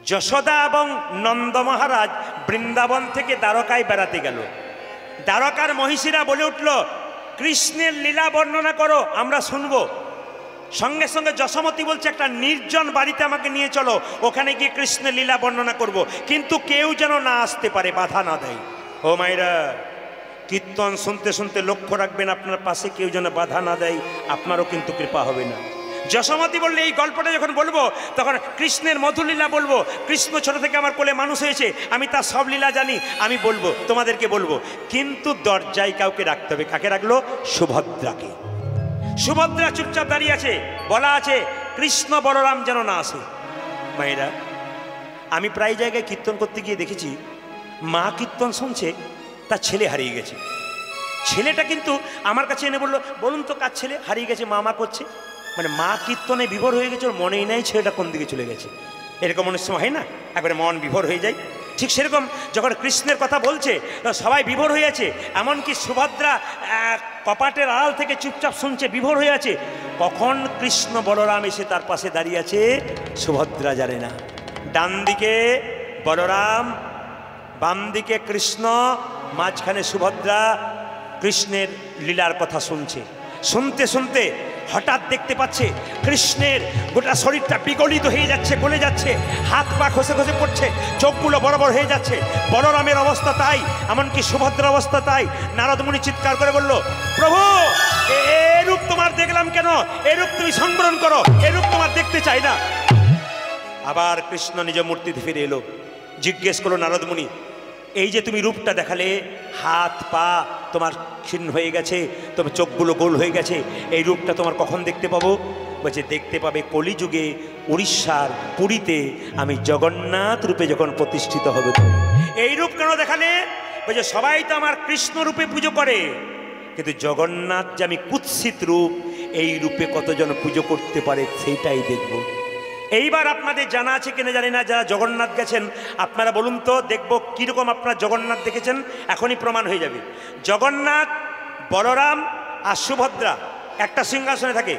যশোদা এবং নন্দ মহারাজ বৃন্দাবন থেকে দ্বারকায় বেড়াতে গেল। দ্বারকার মহিষীরা বলে উঠল, কৃষ্ণের লীলা বর্ণনা করো, আমরা শুনবো। সঙ্গে সঙ্গে যশোমতী বলছে, একটা নির্জন বাড়িতে আমাকে নিয়ে চলো, ওখানে গিয়ে কৃষ্ণের লীলা বর্ণনা করব, কিন্তু কেউ যেন না আসতে পারে, বাধা না দেয়। ও মায়েরা, কীর্তন শুনতে শুনতে লক্ষ্য রাখবেন, আপনার পাশে কেউ যেন বাধা না দেয়, আপনারও কিন্তু কৃপা হবে না। যশোমতী বললে, এই গল্পটা যখন বলবো তখন কৃষ্ণের মধুলীলা বলবো। কৃষ্ণ ছোট থেকে আমার কোলে মানুষ হয়েছে, আমি তার সব লীলা জানি, আমি বলবো, তোমাদেরকে বলবো। কিন্তু দরজায় কাউকে রাখতে হবে। কাকে রাখলো? সুভদ্রাকে। সুভদ্রা চুপচাপ দাঁড়িয়ে আছে। বলা আছে কৃষ্ণ বলরাম যেন না আসে। মায়েরা, আমি প্রায় জায়গায় কীর্তন করতে গিয়ে দেখেছি, মা কীর্তন শুনছে, তার ছেলে হারিয়ে গেছে। ছেলেটা কিন্তু আমার কাছে এনে বললো, বলুন তো কার ছেলে হারিয়ে গেছে, মা করছে। মানে মা কীর্তনে বিভোর হয়ে গেছে, ওর মনেই নাই ছেলেটা কোন দিকে চলে গেছে। এরকম অনেক সময় হয় না, একবারে মন বিভোর হয়ে যায়। ঠিক সেরকম যখন কৃষ্ণের কথা বলছে, সবাই বিভোর হয়ে আছে। এমনকি সুভদ্রা কপাটের আড়াল থেকে চুপচাপ শুনছে, বিভোর হয়ে আছে। কখন কৃষ্ণ বলরাম এসে তার পাশে দাঁড়িয়ে আছে, সুভদ্রা জানে না। ডান দিকে বলরাম, বাম দিকে কৃষ্ণ, মাঝখানে সুভদ্রা কৃষ্ণের লীলার কথা শুনছে। শুনতে শুনতে হঠাৎ দেখতে পাচ্ছে কৃষ্ণের গোটা শরীরটা বিগলিত হয়ে যাচ্ছে, গলে যাচ্ছে, হাত পা খসে খসে পড়ছে, চোখগুলো বড় বড় হয়ে যাচ্ছে। বলরামের অবস্থা তাই, এমনকি সুভদ্রার অবস্থা তাই। নারদমুনি চিৎকার করে বলল, প্রভু এরূপ তোমার দেখলাম কেন? এরূপ তুমি সংবরণ করো, এরূপ তোমার দেখতে চাই না। আবার কৃষ্ণ নিজ মূর্তিতে ফিরে এলো। জিজ্ঞেস করলো নারদমুনি, এই যে তুমি রূপটা দেখালে, হাত পা তোমার ক্ষীণ হয়ে গেছে, তোমার চোখগুলো গোল হয়ে গেছে, এই রূপটা তোমার কখন দেখতে পাবো? বলছে, দেখতে পাবে কলিযুগে উড়িষ্যার পুরীতে আমি জগন্নাথ রূপে যখন প্রতিষ্ঠিত হবে। এই রূপ কেন দেখালে? বলছে, সবাই তো আমার কৃষ্ণ রূপে পুজো করে, কিন্তু জগন্নাথ যে আমি কুৎসিত রূপ, এই রূপে কতজন পুজো করতে পারে সেইটাই দেখব। এইবার আপনাদের জানা আছে কিনা জানি না, যারা জগন্নাথ গেছেন আপনারা বলুন তো, দেখব কীরকম আপনারা জগন্নাথ দেখেছেন, এখনই প্রমাণ হয়ে যাবে। জগন্নাথ, বলরাম আর সুভদ্রা একটা সিংহাসনে থাকে।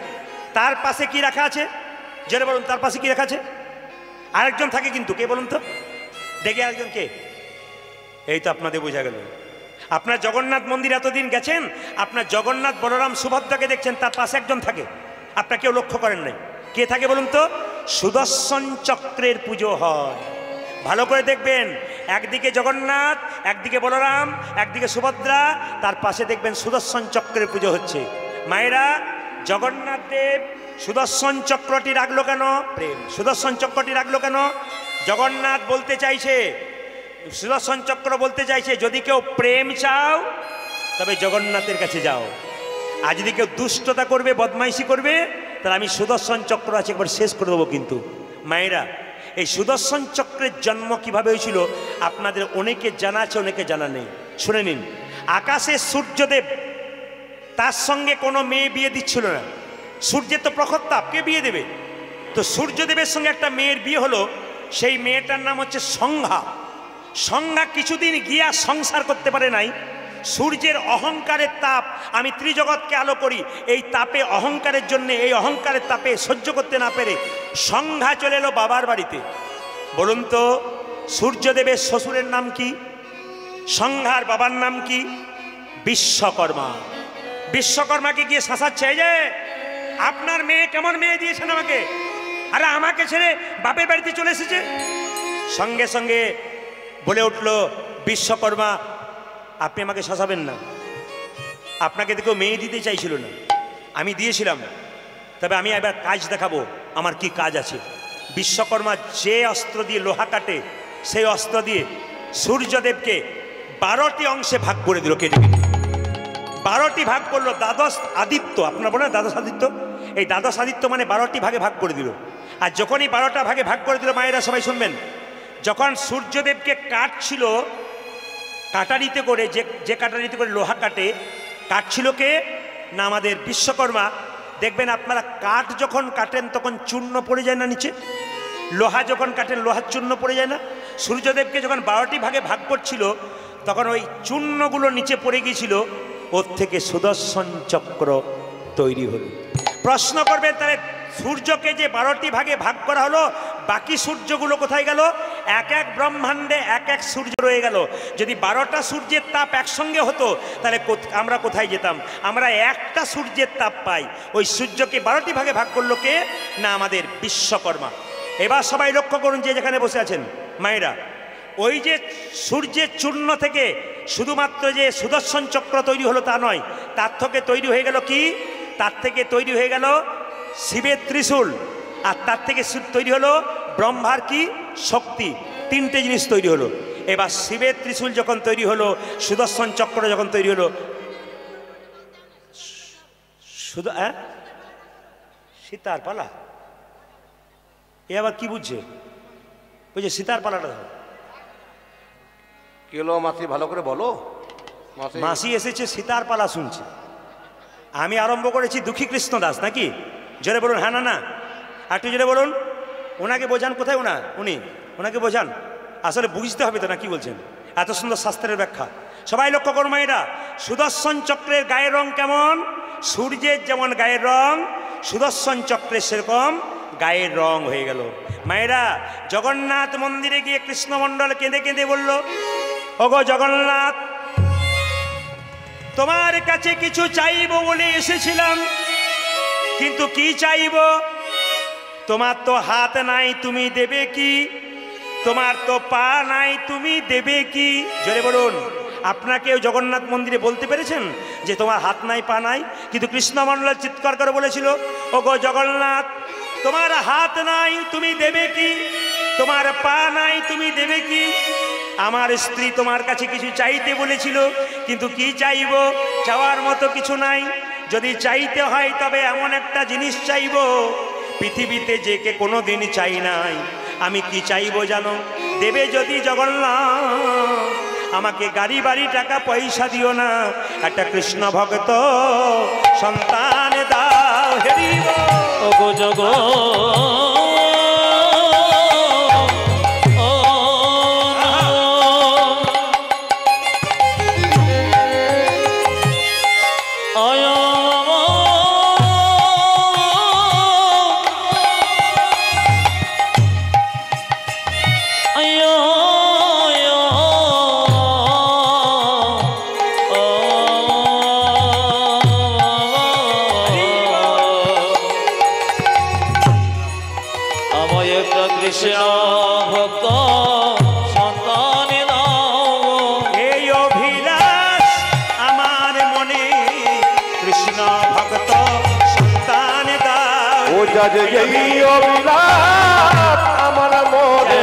তার পাশে কি রাখা আছে? জেনে বলুন, তার পাশে কি রাখা আছে? আরেকজন থাকে কিন্তু, কে বলুন তো দেখে? আরেকজন কে? এই তো আপনাদের বোঝা গেল। আপনার জগন্নাথ মন্দির এতদিন গেছেন, আপনার জগন্নাথ, বলরাম, সুভদ্রাকে দেখছেন, তার পাশে একজন থাকে। আপনার কেউ লক্ষ্য করেন নাই, কে থাকে বলুন তো? সুদর্শন চক্রের পুজো হয়। ভালো করে দেখবেন, একদিকে জগন্নাথ, একদিকে বলরাম, একদিকে সুভদ্রা, তার পাশে দেখবেন সুদর্শন চক্রের পুজো হচ্ছে। মায়েরা, জগন্নাথ দেব সুদর্শন চক্রটি রাখলো কেন? প্রেম। সুদর্শন চক্রটি রাখলো কেন? জগন্নাথ বলতে চাইছে, সুদর্শন চক্র বলতে চাইছে, যদি কেউ প্রেম চাও তবে জগন্নাথের কাছে যাও, আর যদি কেউ দুষ্টতা করবে, বদমাইশি করবে, তাহলে আমি সুদর্শন চক্র আছে, একবার শেষ করে দেবো। কিন্তু মায়েরা, এই সুদর্শন চক্রের জন্ম কিভাবে হয়েছিল আপনাদের অনেকে জানা আছে, অনেকে জানা নেই। শুনে নিন। আকাশে সূর্যদেব, তার সঙ্গে কোনো মেয়ে বিয়ে দিচ্ছিল না। সূর্যের তো প্রখর তাপ, কে বিয়ে দেবে? তো সূর্যদেবের সঙ্গে একটা মেয়ের বিয়ে হলো। সেই মেয়েটার নাম হচ্ছে সংজ্ঞা। সংজ্ঞা কিছুদিন গিয়া সংসার করতে পারে নাই। সূর্যের অহংকারের তাপ, আমি ত্রিজগৎকে আলো করি, এই তাপে, অহংকারের জন্য, এই অহংকারের তাপে সহ্য করতে না পেরে সংজ্ঞা চলে এলো বাবার বাড়িতে। বলুন তো, সূর্যদেবের শ্বশুরের নাম কি? সংজ্ঞার বাবার নাম কি? বিশ্বকর্মা। বিশ্বকর্মাকে গিয়ে শাসাচ্ছে, এই যে আপনার মেয়ে কেমন মেয়ে দিয়েছেন আমাকে, আরে আমাকে ছেড়ে বাপের বাড়িতে চলে এসেছে। সঙ্গে সঙ্গে বলে উঠল বিশ্বকর্মা, আপনি আমাকে শাসাবেন না, আপনাকে দেখেও মেয়ে দিতে চাইছিল না, আমি দিয়েছিলাম, তবে আমি এবার কাজ দেখাবো, আমার কি কাজ আছে। বিশ্বকর্মা যে অস্ত্র দিয়ে লোহা কাটে, সেই অস্ত্র দিয়ে সূর্যদেবকে 12টি অংশে ভাগ করে দিল, কেটে কেটে 12টি ভাগ করলো। দ্বাদশ আদিত্য, আপনারা বলেন দ্বাদশ আদিত্য, এই দ্বাদশ আদিত্য মানে 12টি ভাগে ভাগ করে দিল। আর যখনই 12টা ভাগে ভাগ করে দিল, মায়েরা সবাই শুনবেন, যখন সূর্যদেবকে কাটছিল কাটারিতে করে, যে কাটারিতে করে লোহা কাটছিল কে না আমাদের বিশ্বকর্মা। দেখবেন আপনারা কাঠ যখন কাটেন তখন চূর্ণ পড়ে যায় না নিচে, লোহা যখন কাটেন লোহার চূর্ণ পড়ে যায় না। সূর্যদেবকে যখন 12টি ভাগে ভাগ করছিল তখন ওই চূর্ণগুলো নিচে পড়ে গিয়েছিল, ওর থেকে সুদর্শন চক্র তৈরি হলো। প্রশ্ন করবেন তাহলে সূর্যকে যে 12টি ভাগে ভাগ করা হলো, বাকি সূর্যগুলো কোথায় গেল? এক এক ব্রহ্মাণ্ডে এক এক সূর্য রয়ে গেল। যদি 12টা সূর্যের তাপ একসঙ্গে হতো তাহলে আমরা কোথায় যেতাম? আমরা একটা সূর্যের তাপ পাই। ওই সূর্যকে 12টি ভাগে ভাগ করলো কে না আমাদের বিশ্বকর্মা। এবার সবাই লক্ষ্য করুন যে যেখানে বসে আছেন মায়েরা, ওই যে সূর্যের চূর্ণ থেকে শুধুমাত্র যে সুদর্শন চক্র তৈরি হলো তা নয়, তার থেকে তৈরি হয়ে গেল কি? তার থেকে তৈরি হয়ে গেল শিবের ত্রিশূল, আর তার থেকে তৈরি হলো ব্রহ্মার কি শক্তি। 3টে জিনিস তৈরি হলো। এবার শিবের ত্রিশূল যখন তৈরি হলো, সুদর্শন চক্র যখন তৈরি হলো, শুধু সীতার পালা, এ আবার কি বুঝছে? বুঝছে সীতার পালাটা কি হলো মাসি, ভালো করে বলো। মাসি এসেছে সীতার পালা শুনছে, আমি আরম্ভ করেছি দুঃখী কৃষ্ণ দাস নাকি? জোরে বলুন হ্যাঁ না না, আর একটু জোরে বলুন। ওনাকে বোঝান কোথায় ওনাকে বোঝান, আসলে বুঝতে হবে তো না কি বলছেন। এত সুন্দর শাস্ত্রের ব্যাখ্যা। সবাই লক্ষ্য করো মায়েরা, সুদর্শন চক্রের গায়ের রং কেমন? সূর্যের যেমন গায়ের রং, সুদর্শন চক্রের সেরকম গায়ের রং হয়ে গেল। মায়েরা, জগন্নাথ মন্দিরে গিয়ে কৃষ্ণমণ্ডল কেঁদে কেঁদে বলল, ওগো জগন্নাথ, তোমার কাছে কিছু চাইব বলে এসেছিলাম, কিন্তু কি চাইব? তোমার তো হাত নাই, তুমি দেবে কি? তোমার তো পা নাই, তুমি দেবে কি? জোরে বলুন। আপনাকেও জগন্নাথ মন্দিরে বলতে পেরেছেন যে তোমার হাত নাই পা নাই? কিন্তু কৃষ্ণমণ্ডল চিৎকার করে বলেছিল, ওগো জগন্নাথ, তোমার হাত নাই, তুমি দেবে কি? তোমার পা নাই, তুমি দেবে কি? আমার স্ত্রী তোমার কাছে কিছু চাইতে বলেছিল, কিন্তু কি চাইব? চাওয়ার মতো কিছু নাই। যদি চাইতে হয় তবে এমন একটা জিনিস চাইব পৃথিবীতে যে কে কোনো দিন চাই নাই। আমি কি চাইব জানো? দেবে যদি জগন্নাথ, আমাকে গাড়ি বাড়ি টাকা পয়সা দিও না, একটা কৃষ্ণ ভক্ত সন্তান দাও। হেরিব ওগো জগৎ কৃষ্ণ ভক্ত সন্তান দাও। এই অভিলাষ আমার মনে, কৃষ্ণ ভক্ত সন্তান দাও। ও যাজ এই অভিলাষ আমার মনে,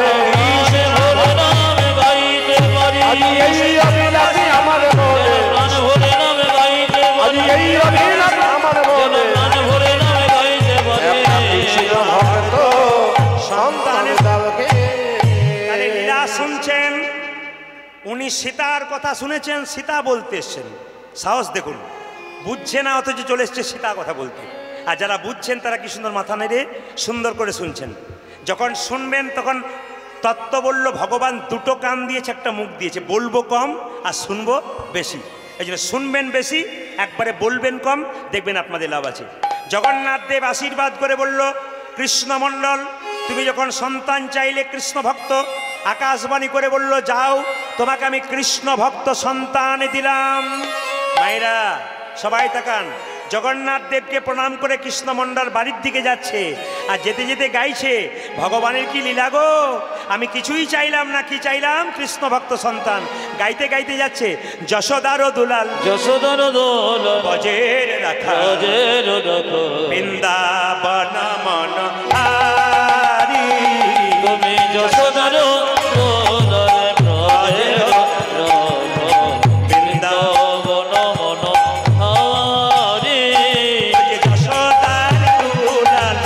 সে ভোলে নামে গাইতে পারি, এই অভিলাষ আমার মনে, প্রাণ ভোলে নামে গাইতে পারি, এই অভিলাষ আমার মনে, প্রাণ ভোলে নামে গাইতে পারি। কৃষ্ণ ভক্ত সন্তান দাওকে। তাহলে লীলা শুনছেন, উনি সীতার কথা শুনেছেন, সীতা বলতে এসছেন। সাহস দেখুন, বুঝছে না অথচ চলে এসছে সীতা কথা বলতে। আর যারা বুঝছেন তারা কি সুন্দর মাথা নেড়ে সুন্দর করে শুনছেন। যখন শুনবেন তখন তত্ত্ব বলল ভগবান দুটো কান দিয়েছে, একটা মুখ দিয়েছে, বলবো কম আর শুনবো বেশি। এই জন্য শুনবেন বেশি, একবারে বলবেন কম, দেখবেন আপনাদের লাভ আছে। জগন্নাথ দেব আশীর্বাদ করে বলল, কৃষ্ণমণ্ডল তুমি যখন সন্তান চাইলে কৃষ্ণ ভক্ত, আকাশবাণী করে বলল, যাও তোমাকে আমি কৃষ্ণ ভক্ত সন্তান দিলাম। মায়েরা সবাই তাকান, জগন্নাথ দেবকে প্রণাম করে কৃষ্ণমণ্ডল বাড়ির দিকে যাচ্ছে, আর যেতে যেতে গাইছে, ভগবানের কি লীলা গো, আমি কিছুই চাইলাম না, কি চাইলাম? কৃষ্ণ ভক্ত সন্তান। গাইতে গাইতে যাচ্ছে, যশোদার দুলাল, যশোদার দোল বজের রাখা, বজের রাখা, বৃন্দাবন মন হারি, তুমি যশোদার দোল বজের রাখা, বৃন্দাবন মন হারি। যশোদার দুলাল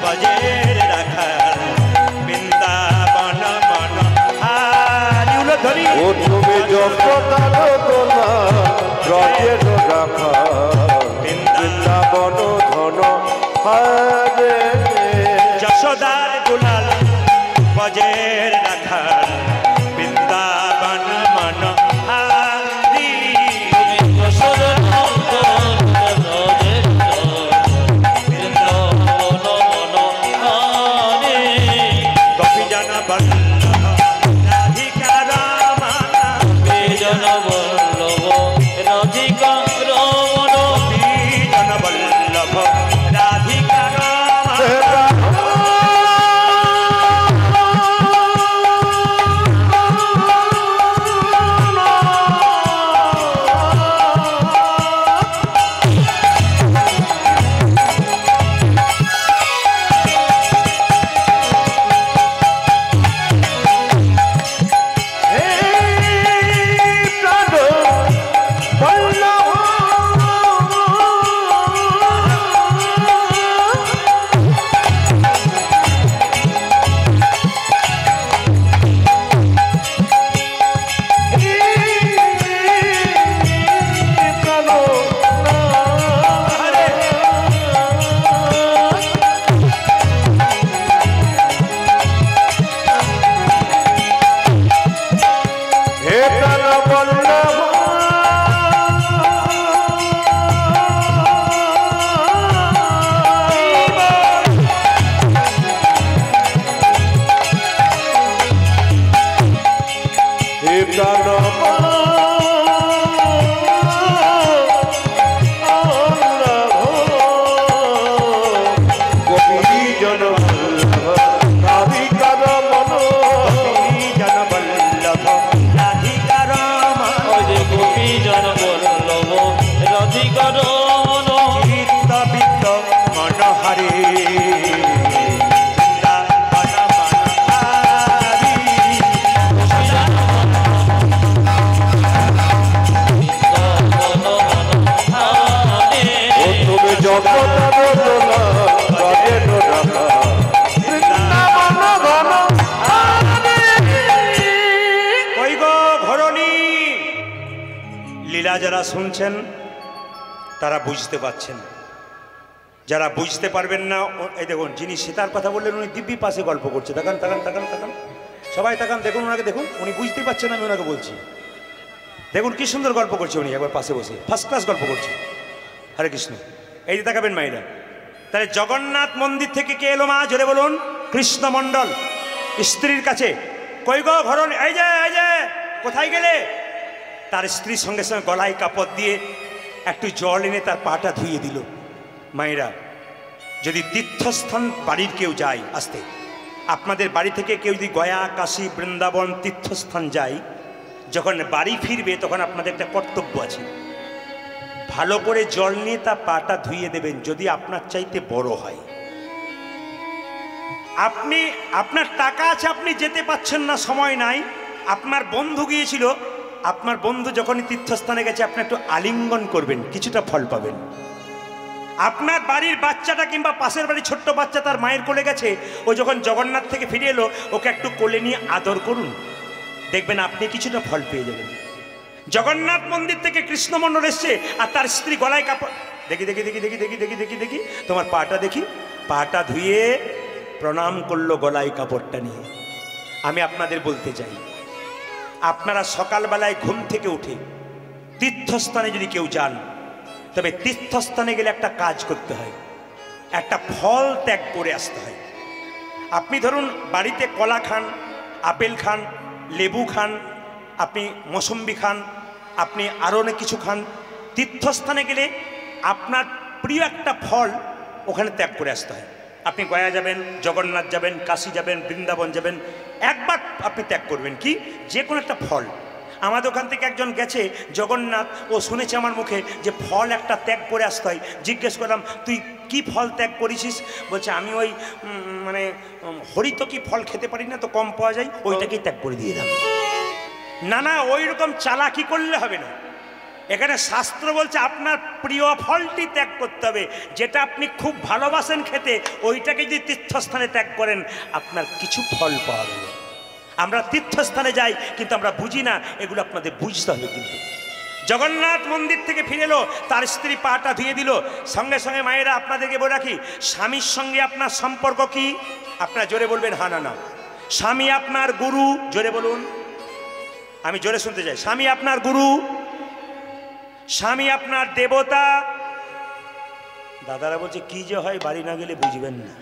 বজের রাখা, বৃন্দাবন মন হরে যশোদার দুলাল বজের রাখাল বৃন্দাবন মন হারি গোপী জন বল্লভ রাধিকা রমণ গোপী জন বল্লভ রাধিকা রমণ লীলা যারা শুনছেন তারা বুঝতে পারছেন, যারা বুঝতে পারবেন না এই দেখুন যিনি সীতার কথা বললেন উনি দিব্যি পাশে গল্প করছে। তাকান তাকান তাকান তাকান সবাই তাকান, দেখুন ওনাকে দেখুন, উনি বুঝতেই পারছেন আমি ওনাকে বলছি। দেখুন কি সুন্দর গল্প করছে উনি, একবার পাশে বসে ফার্স্ট ক্লাস গল্প করছে। হরে কৃষ্ণ। এই যে তাকাবেন মায়েরা, তাহলে জগন্নাথ মন্দির থেকে কে এলো মা জোরে বলুন? কৃষ্ণমণ্ডল স্ত্রীর কাছে, কই গো ঘরণ, এই যে কোথায় গেলে? তার স্ত্রীর সঙ্গে সঙ্গে গলায় কাপড় দিয়ে একটু জল এনে তার পাটা ধুইয়ে দিল। মায়েরা, যদি তীর্থস্থান বাড়ির কেউ যায়, আসতে আপনাদের বাড়ি থেকে কেউ যদি গয়া, কাশী, বৃন্দাবন তীর্থস্থান যায়, যখন বাড়ি ফিরবে তখন আপনাদের একটা কর্তব্য আছে, ভালো করে জল নিয়ে তার পাটা ধুইয়ে দেবেন যদি আপনার চাইতে বড় হয়। আপনার টাকা আছে, আপনি যেতে পাচ্ছেন না, সময় নাই, আপনার বন্ধু গিয়েছিল, আপনার বন্ধু যখনই তীর্থস্থানে গেছে আপনি একটু আলিঙ্গন করবেন, কিছুটা ফল পাবেন। আপনার বাড়ির বাচ্চাটা কিংবা পাশের বাড়ির ছোট্ট বাচ্চা তার মায়ের কোলে গেছে, ও যখন জগন্নাথ থেকে ফিরে এলো ওকে একটু কোলে নিয়ে আদর করুন, দেখবেন আপনি কিছুটা ফল পেয়ে যাবেন। জগন্নাথ মন্দির থেকে কৃষ্ণমণ্ডল এসছে আর তার স্ত্রী গলায় কাপড়, দেখি দেখি দেখি দেখি দেখি দেখি দেখি দেখি তোমার পাটা দেখি, পাটা ধুয়ে প্রণাম করলো গলায় কাপড়টা নিয়ে। আমি আপনাদের বলতে চাই, আপনারা সকালবেলায় ঘুম থেকে উঠে তীর্থস্থানে যদি কেউ যান, তবে তীর্থস্থানে গেলে একটা কাজ করতে হয়, একটা ফল ত্যাগ করে আসতে হয়। আপনি ধরুন বাড়িতে কলা খান, আপেল খান, লেবু খান, আপনি মৌসম্বি খান, আপনি আরও অনেক কিছু খান, তীর্থস্থানে গেলে আপনার প্রিয় একটা ফল ওখানে ত্যাগ করে আসতে হয়। আপনি গয়া যাবেন, জগন্নাথ যাবেন, কাশী যাবেন, বৃন্দাবন যাবেন, একবার আপনি ত্যাগ করবেন কি, যে কোনো একটা ফল। আমাদের ওখান থেকে একজন গেছে জগন্নাথ, ও শুনেছে আমার মুখে যে ফল একটা ত্যাগ করে আসতে হয়। জিজ্ঞেস করলাম তুই কি ফল ত্যাগ করেছিস? বলছে আমি ওই মানে হরিত কি ফল খেতে পারি না, তো কম পাওয়া যায়, ওইটাকেই ত্যাগ করে দিয়ে দাম। না না, ওই রকম চালাকি করলে হবে না। এখানে শাস্ত্র বলছে আপনার প্রিয় ফলটি ত্যাগ করতে হবে, যেটা আপনি খুব ভালোবাসেন খেতে, ওইটাকে যদি তীর্থস্থানে ত্যাগ করেন আপনার কিছু ফল পাওয়া যাবে। আমরা তীর্থস্থানে যাই কিন্তু আমরা বুঝি না, এগুলো আপনাদের বুঝতে হবে। কিন্তু জগন্নাথ মন্দির থেকে ফিরে এলো, তার স্ত্রী পাটা ধুয়ে দিল। সঙ্গে সঙ্গে মায়েরা আপনাদেরকে বলে রাখি, স্বামীর সঙ্গে আপনার সম্পর্ক কি? আপনারা জোরে বলবেন হা না না। স্বামী আপনার গুরু, জোরে বলুন, আমি জোরে শুনতে চাই। স্বামী আপনার গুরু, স্বামী আপনার দেবতা। দাদারা বলছে কি যে হয় বাড়ি না গেলে বুঝবেন না,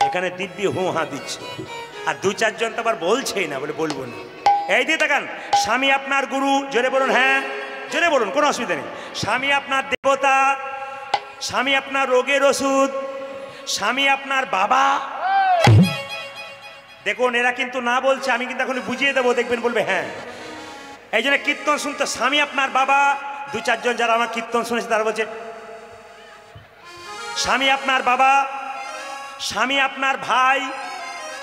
এখানে দিব্যি হু হা দিচ্ছে, আর দু চারজন তো আবার বলছেই না, বলে বলবো না। এই দিয়ে তাকান, স্বামী আপনার গুরু, জোরে বলুন, হ্যাঁ জোরে বলুন, কোনো অসুবিধা নেই। স্বামী আপনার দেবতা, স্বামী আপনার রোগের ওষুধ, স্বামী আপনার বাবা। দেখুন এরা কিন্তু না বলছে, আমি কিন্তু এখন বুঝিয়ে দেবো, দেখবেন বলবে হ্যাঁ। এই জন্য কীর্তন শুনতে, স্বামী আপনার বাবা। দু চারজন যারা আমার কীর্তন শুনেছে তারা বলছে স্বামী আপনার বাবা, স্বামী আপনার ভাই,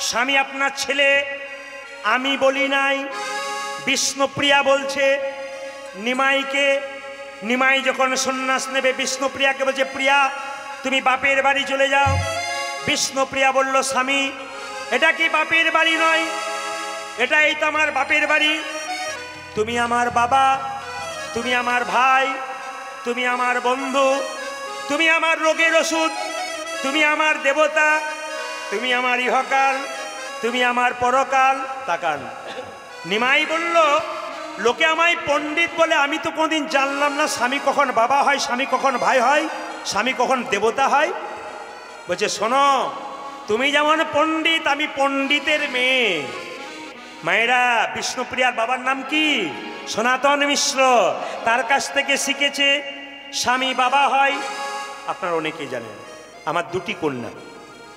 স্বামী আপনার ছেলে। আমি বলি নাই, বিষ্ণুপ্রিয়া বলছে নিমাইকে। নিমাই যখন সন্ন্যাস নেবে বিষ্ণুপ্রিয়াকে বলছে প্রিয়া তুমি বাপের বাড়ি চলে যাও। বিষ্ণুপ্রিয়া বলল স্বামী এটা কি বাপের বাড়ি নয়, এটাই তো আমার বাপের বাড়ি। তুমি আমার বাবা, তুমি আমার ভাই, তুমি আমার বন্ধু, তুমি আমার রোগের ওষুধ, তুমি আমার দেবতা, তুমি আমার ইহকাল, তুমি আমার পরকাল। তাকান, নিমাই বলল লোকে আমায় পণ্ডিত বলে, আমি তো কোনোদিন জানলাম না স্বামী কখন বাবা হয়, স্বামী কখন ভাই হয়, স্বামী কখন দেবতা হয়। বলছে শোনো, তুমি যেমন পণ্ডিত, আমি পণ্ডিতের মেয়ে। মায়েরা, বিষ্ণুপ্রিয়ার বাবার নাম কি? সনাতন মিশ্র। তার কাছ থেকে শিখেছে স্বামী বাবা হয়। আপনারা অনেকেই জানেন আমার দুটি কন্যা,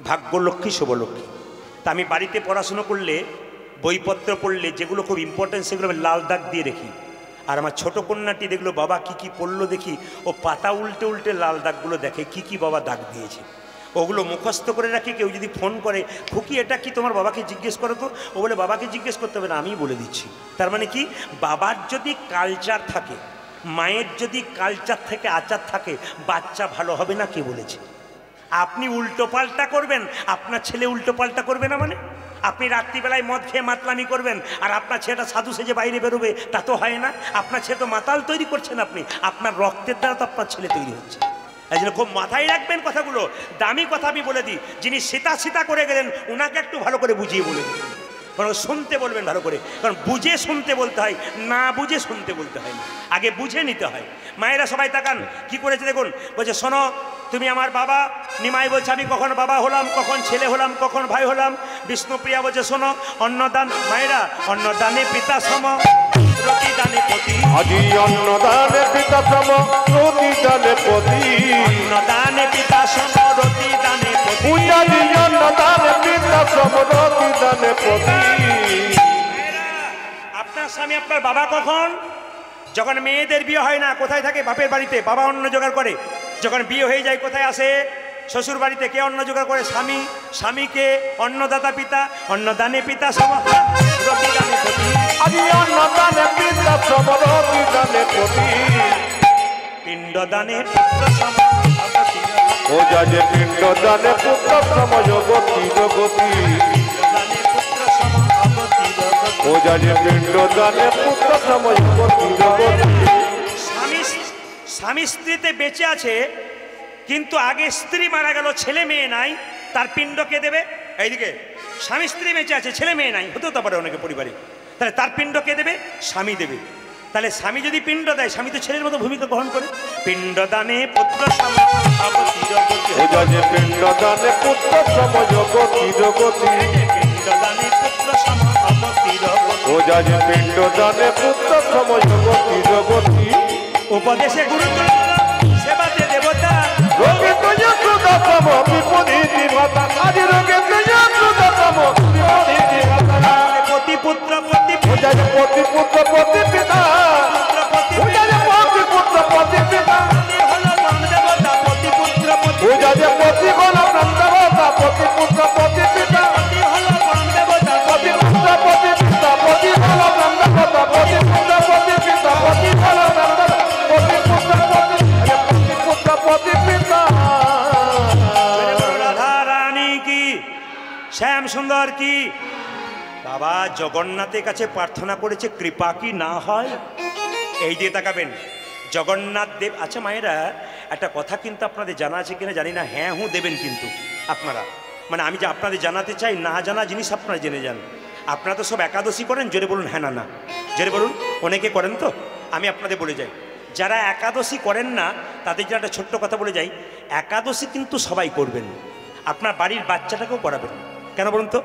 ভাগ্যলক্ষ্মী শুভলক্ষ্মী। তা আমি বাড়িতে পড়াশুনো করলে, বইপত্র পড়লে যেগুলো খুব ইম্পর্টেন্ট সেগুলো আমি লাল দাগ দিয়ে রেখি। আর আমার ছোট কন্যাটি দেখলো বাবা কি কি পড়লো দেখি, ও পাতা উল্টে উল্টে লাল দাগগুলো দেখে কি কি বাবা দাগ দিয়েছে, ওগুলো মুখস্থ করে রাখি। কেউ যদি ফোন করে খুকি এটা কি তোমার বাবাকে জিজ্ঞেস করো তো, ও বলে বাবাকে জিজ্ঞেস করতে হবে না, আমিই বলে দিচ্ছি। তার মানে কি, বাবার যদি কালচার থাকে, মায়ের যদি কালচার থেকে আচার থাকে, বাচ্চা ভালো হবে না কে বলেছে? আপনি উল্টো পাল্টা করবেন, আপনার ছেলে উল্টো পাল্টা করবে না মানে? আপনি রাত্রিবেলায় মদ খেয়ে মাতলামি করবেন আর আপনার ছেলেটা সাধু সেজে বাইরে বেরোবে, তা তো হয় না। আপনার ছেলে তো মাতাল তৈরি করছেন আপনি, আপনার রক্তের দ্বারা তো আপনার ছেলে তৈরি হচ্ছে। এই জন্য খুব মাথায় রাখবেন কথাগুলো। দামি কথা আমি বলে দিই, যিনি সীতা সীতা করে গেলেন ওনাকে একটু ভালো করে বুঝিয়ে বলে দিন, কারণ শুনতে বলবেন ভালো করে, কারণ বুঝে শুনতে বলতে হয়, না বুঝে শুনতে বলতে হয় না, আগে বুঝে নিতে হয়। মায়েরা সবাই তাকান কি করেছে দেখুন। বলছে শোনো, তুমি আমার বাবা। নিমাই বলছে আমি কখন বাবা হলাম, কখন ছেলে হলাম, কখন ভাই হলাম। বিষ্ণুপ্রিয়া বলছে শোনো, অন্নদান, মায়েরা অন্নদানে পিতা সম, রতিদানে পতি। আজি অন্নদানে পিতা সম, রতিদানে পতি। অন্নদানে পিতা সম, রতিদানে পতি। আজি অন্নদানে পিতা সম, রতিদানে পতি। আপনার স্বামী আপনার বাবা কখন? যখন মেয়েদের বিয়ে হয় না, কোথায় থাকে? বাপের বাড়িতে, বাবা অন্ন জোগাড় করে। যখন বিয়ে হয়ে যায় কোথায় আসে? শ্বশুর বাড়িতে। কে অন্ন জোগাড় করে? স্বামী। স্বামীকে অন্নদাতা পিতা, অন্নদানে পিতা সম, রতিদানে পতি। আজি অন্নদানে পিতা সম, রতিদানে পতি। পিণ্ডদানে পুত্র সম, ও যাজে পিণ্ডদানে পুত্র সম, জগতি জগতি। পিণ্ডদানে পুত্র সম, অগতি জগতি। ও যাজে পিণ্ডদানে পুত্র সম, জগতি জগতি। স্বামী স্ত্রীতে বেঁচে আছে, কিন্তু আগে স্ত্রী মারা গেল, ছেলে মেয়ে নাই, তার পিণ্ড কে দেবে? এইদিকে স্বামী স্ত্রী বেঁচে আছে, ছেলে মেয়ে নাই, হতেও তো পারে অনেকে পরিবারে, তাহলে তার পিণ্ড কে দেবে? স্বামী দেবে। তাহলে স্বামী যদি পিণ্ড দেয়, স্বামী তো ছেলের মতো ভূমিকা গ্রহণ করে। পিণ্ডদানে পুত্র সম, অগতি জগতি। ও যাজে পিণ্ডদানে পুত্র সম, জগতি জগতি। পিণ্ডদানে পুত্র সম, অগতি জগতি। ও যাজে পিণ্ডদানে পুত্র সম, জগতি জগতি। উপদেশে গুরুকুল, সেবাতে দেবতা। রোগে তুই সুদতম, বিপদী দিবতা। আজ রোগে তুই সুদতম, বিপদী দিবতা। পতি পুত্র পতি ও যাজে পতি পুত্র পতি পিতা। পুত্র পতি ও যাজে পতি পুত্র পতি পিতা। হলো প্রাণ দেবতা, পতি পুত্র পতি। ও যাজে পতি হল প্রাণ দেবতা, পতি পুত্র পতি পিতা। পতি হলো প্রাণ দেবতা, পতি পুত্র পতি পিতা, পতি হল প্রাণ দেবতা, পতি পুত্র পতি পিতা, পতি হল প্রাণ দেবতা, পতি পুত্র পতি, পতি পুত্র পতি পিতা। রাধা রানী কি, শ্যাম সুন্দর কি। বাবা জগন্নাথের কাছে প্রার্থনা করেছে কৃপা কি না হয়। এই দিয়ে তাকাবেন জগন্নাথ দেব। আচ্ছা মায়েরা, একটা কথা কিন্তু আপনাদের জানা আছে কিনা জানি না, হ্যাঁ হুঁ দেবেন কিন্তু আপনারা, মানে আমি যে আপনাদের জানাতে চাই, না জানা জিনিস আপনারা জেনে যান। আপনারা তো সব একাদশী করেন, জোরে বলুন হ্যাঁ না না, জোরে বলুন। অনেকে করেন তো, আমি আপনাদের বলে যাই, যারা একাদশী করেন না তাদের জন্য একটা ছোট্ট কথা বলে যাই, একাদশী কিন্তু সবাই করবেন, আপনার বাড়ির বাচ্চাটাকেও করাবেন। কেন বলুন তো?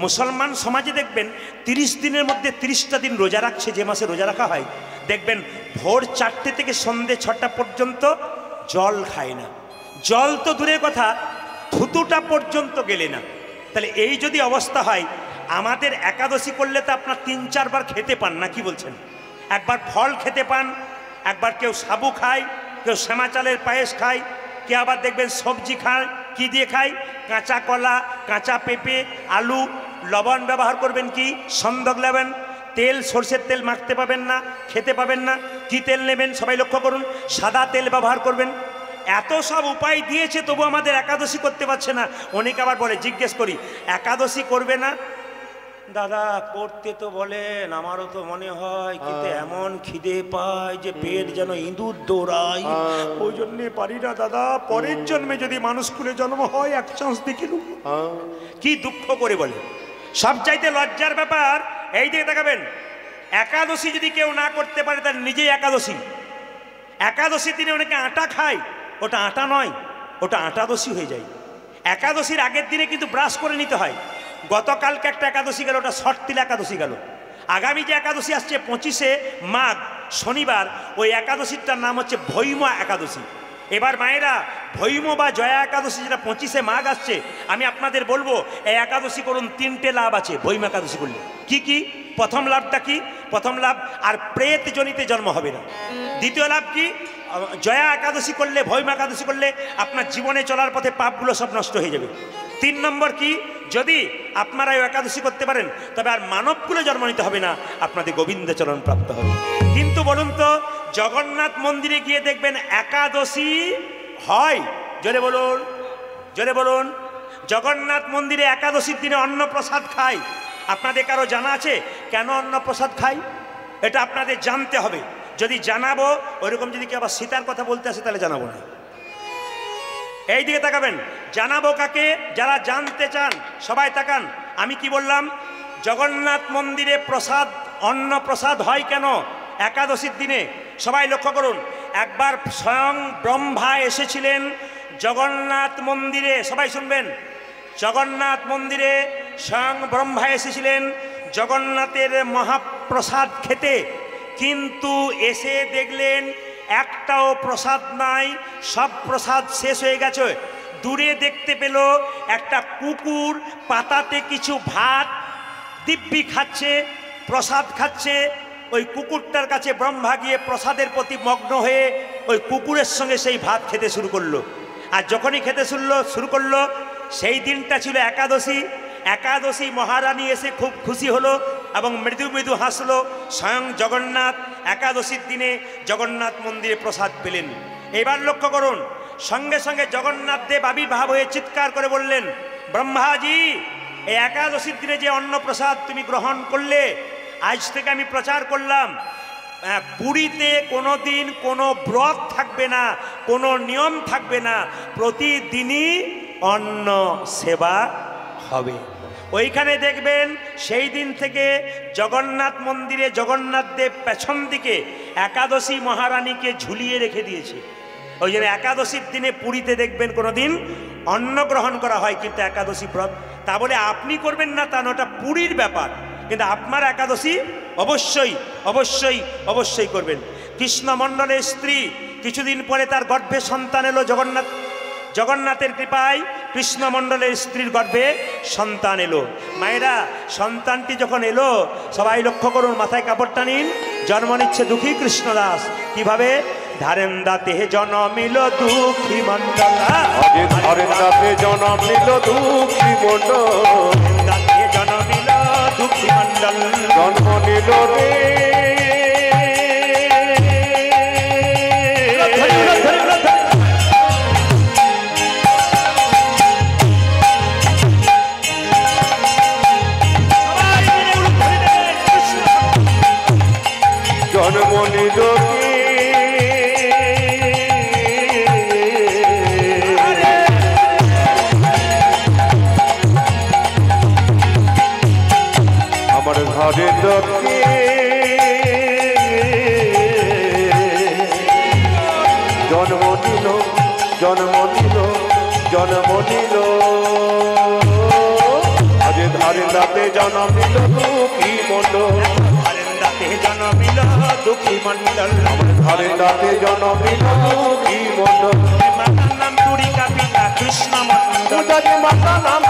মুসলমান সমাজে দেখবেন 30 দিনের মধ্যে 30টা দিন রোজা রাখছে, যে মাসে রোজা রাখা হয় দেখবেন ভোর 4টে থেকে সন্ধে 6টা পর্যন্ত জল খায় না। জল তো দূরের কথা, থুতুটা পর্যন্ত গেলে না। তাহলে এই যদি অবস্থা হয়, আমাদের একাদশী করলে তো আপনার 3-4 বার খেতে পান না, কি বলছেন? একবার ফল খেতে পান, একবার কেউ সাবু খায়, কেউ শ্যামা চালের পায়েস খায়, কেউ আবার দেখবেন সবজি খায়। কি দিয়ে খায়? কাঁচা কলা, কাঁচা পেঁপে, আলু। লবণ ব্যবহার করবেন কি? সন্দক নেবেন। তেল, সরষের তেল মাখতে পাবেন না, খেতে পাবেন না। কি তেল নেবেন সবাই লক্ষ্য করুন, সাদা তেল ব্যবহার করবেন। এত সব উপায় দিয়েছে, তবু আমাদের একাদশী করতে পারছে না। অনেকে আবার বলে, জিজ্ঞেস করি একাদশী করবে না? দাদা করতে তো বলেন, আমারও তো মনে হয়, কিন্তু এমন খিদে পায় যে পেট যেন ইঁদুর দৌড়ায়, ওই জন্যে পারি না দাদা। পরের জন্মে যদি মানুষ কুলে জন্ম হয়, এক চান্স দেখে নেব। কি দুঃখ করে বলে। সবচাইতে লজ্জার ব্যাপার এই দিকে তাকাবেন, একাদশী যদি কেউ না করতে পারে, তার নিজেই একাদশী। একাদশী দিনে অনেকে আটা খায়, ওটা আটা নয়, ওটা আটাদশী হয়ে যায়। একাদশীর আগের দিনে কিন্তু ব্রাশ করে নিতে হয়। গতকালকে একটা একাদশী গেল, ওটা শর্তিল একাদশী গেল। আগামী যে একাদশী আসছে 25শে মাঘ শনিবার, ওই একাদশীটার নাম হচ্ছে ভৈম একাদশী। এবার মায়েরা, ভৈম বা জয়া একাদশী যেটা 25শে মাঘ আসছে, আমি আপনাদের বলবো এই একাদশী করুন। 3টে লাভ আছে ভৈম একাদশী করলে। কি কি? প্রথম লাভটা কি? প্রথম লাভ, আর প্রেত জনিতে জন্ম হবে না। দ্বিতীয় লাভ কি? জয়া একাদশী করলে, ভৈম একাদশী করলে আপনার জীবনে চলার পথে পাপগুলো সব নষ্ট হয়ে যাবে। 3 নম্বর কি? যদি আপনারা এই একাদশী করতে পারেন, তবে আর মানবকুলে জন্ম নিতে হবে না, আপনাদের গোবিন্দচরণ প্রাপ্ত হবে। কিন্তু বলুন তো, জগন্নাথ মন্দিরে গিয়ে দেখবেন একাদশী হয়? জোরে বলুন, জোরে বলুন। জগন্নাথ মন্দিরে একাদশীর দিনে অন্নপ্রসাদ খায়। আপনাদের কারো জানা আছে কেন অন্নপ্রসাদ খায়? এটা আপনাদের জানতে হবে। যদি জানাবো, ওইরকম যদি কেউ আবার সীতার কথা বলতে আসে, তাহলে জানাবো না। এই দিকে তাকাবেন, জানাবো কাকে? যারা জানতে চান সবাই তাকান। আমি কি বললাম? জগন্নাথ মন্দিরে প্রসাদ, অন্ন প্রসাদ হয় কেন একাদশীর দিনে? সবাই লক্ষ্য করুন। একবার স্বয়ং ব্রহ্মা এসেছিলেন জগন্নাথ মন্দিরে। সবাই শুনবেন, জগন্নাথ মন্দিরে স্বয়ং ব্রহ্মা এসেছিলেন জগন্নাথের মহাপ্রসাদ খেতে, কিন্তু এসে দেখলেন একটাও প্রসাদ নাই, সব প্রসাদ শেষ হয়ে গেছে। দূরে দেখতে পেল একটা কুকুর পাতাতে কিছু ভাত দিব্যি খাচ্ছে, প্রসাদ খাচ্ছে। ওই কুকুরটার কাছে ব্রহ্মা গিয়ে প্রসাদের প্রতি মগ্ন হয়ে ওই কুকুরের সঙ্গে সেই ভাত খেতে শুরু করলো। আর যখনই খেতে শুরু করলো, সেই দিনটা ছিল একাদশী। একাদশী মহারানী এসে খুব খুশি হলো এবং মৃদু মৃদু হাসলো। স্বয়ং জগন্নাথ একাদশীর দিনে জগন্নাথ মন্দিরে প্রসাদ পেলেন। এবার লক্ষ্য করুন, সঙ্গে সঙ্গে জগন্নাথ দেব আবির্ভাব হয়ে চিৎকার করে বললেন, ব্রহ্মাজি, এই একাদশীর দিনে যে অন্ন প্রসাদ তুমি গ্রহণ করলে, আজ থেকে আমি প্রচার করলাম, পুরীতে কোনো দিন কোনো ব্রত থাকবে না, কোনো নিয়ম থাকবে না, প্রতিদিনই অন্ন সেবা হবে। ওইখানে দেখবেন সেই দিন থেকে জগন্নাথ মন্দিরে জগন্নাথ দেব পেছন দিকে একাদশী মহারানীকে ঝুলিয়ে রেখে দিয়েছে। ওই জন্য একাদশীর দিনে পুরীতে দেখবেন কোনো দিন অন্ন গ্রহণ করা হয়, কিন্তু একাদশী ব্রত। তা বলে আপনি করবেন না তা না, ওটা পুরীর ব্যাপার, কিন্তু আপনার একাদশী অবশ্যই অবশ্যই অবশ্যই করবেন। কৃষ্ণমণ্ডলের স্ত্রী কিছুদিন পরে তার গর্ভে সন্তান এলো। জগন্নাথের কৃপায় কৃষ্ণমণ্ডলের স্ত্রীর গর্ভে সন্তান এলো। মায়েরা, সন্তানটি যখন এলো, সবাই লক্ষ্য করুন, মাথায় কাপড়টা নিন। জন্ম নিচ্ছে দুঃখী কৃষ্ণদাস। কিভাবে? ধারেন্দাতে জনমিল দুঃখী মণ্ডল, ধারেন্দাতে জনমিল দুঃখী মণ্ডল, ধারেন্দাতে জনমিল দুঃখী মণ্ডল, জন্ম নিল রে জন্ম নিল আমার ঘরে দক্ষে জন্ম নিল জন্ম নিল জন্ম নিল আজ ধারে দাতে জন্ম নিল দুঃখী মণ্ডল দাতে জনমিল দুঃখী মণ্ডল ধারে দাতে জন্ম নিল দুঃখী মণ্ডল মাতার নাম তুরিকা পিতা কৃষ্ণ মণ্ডল মাতা নাম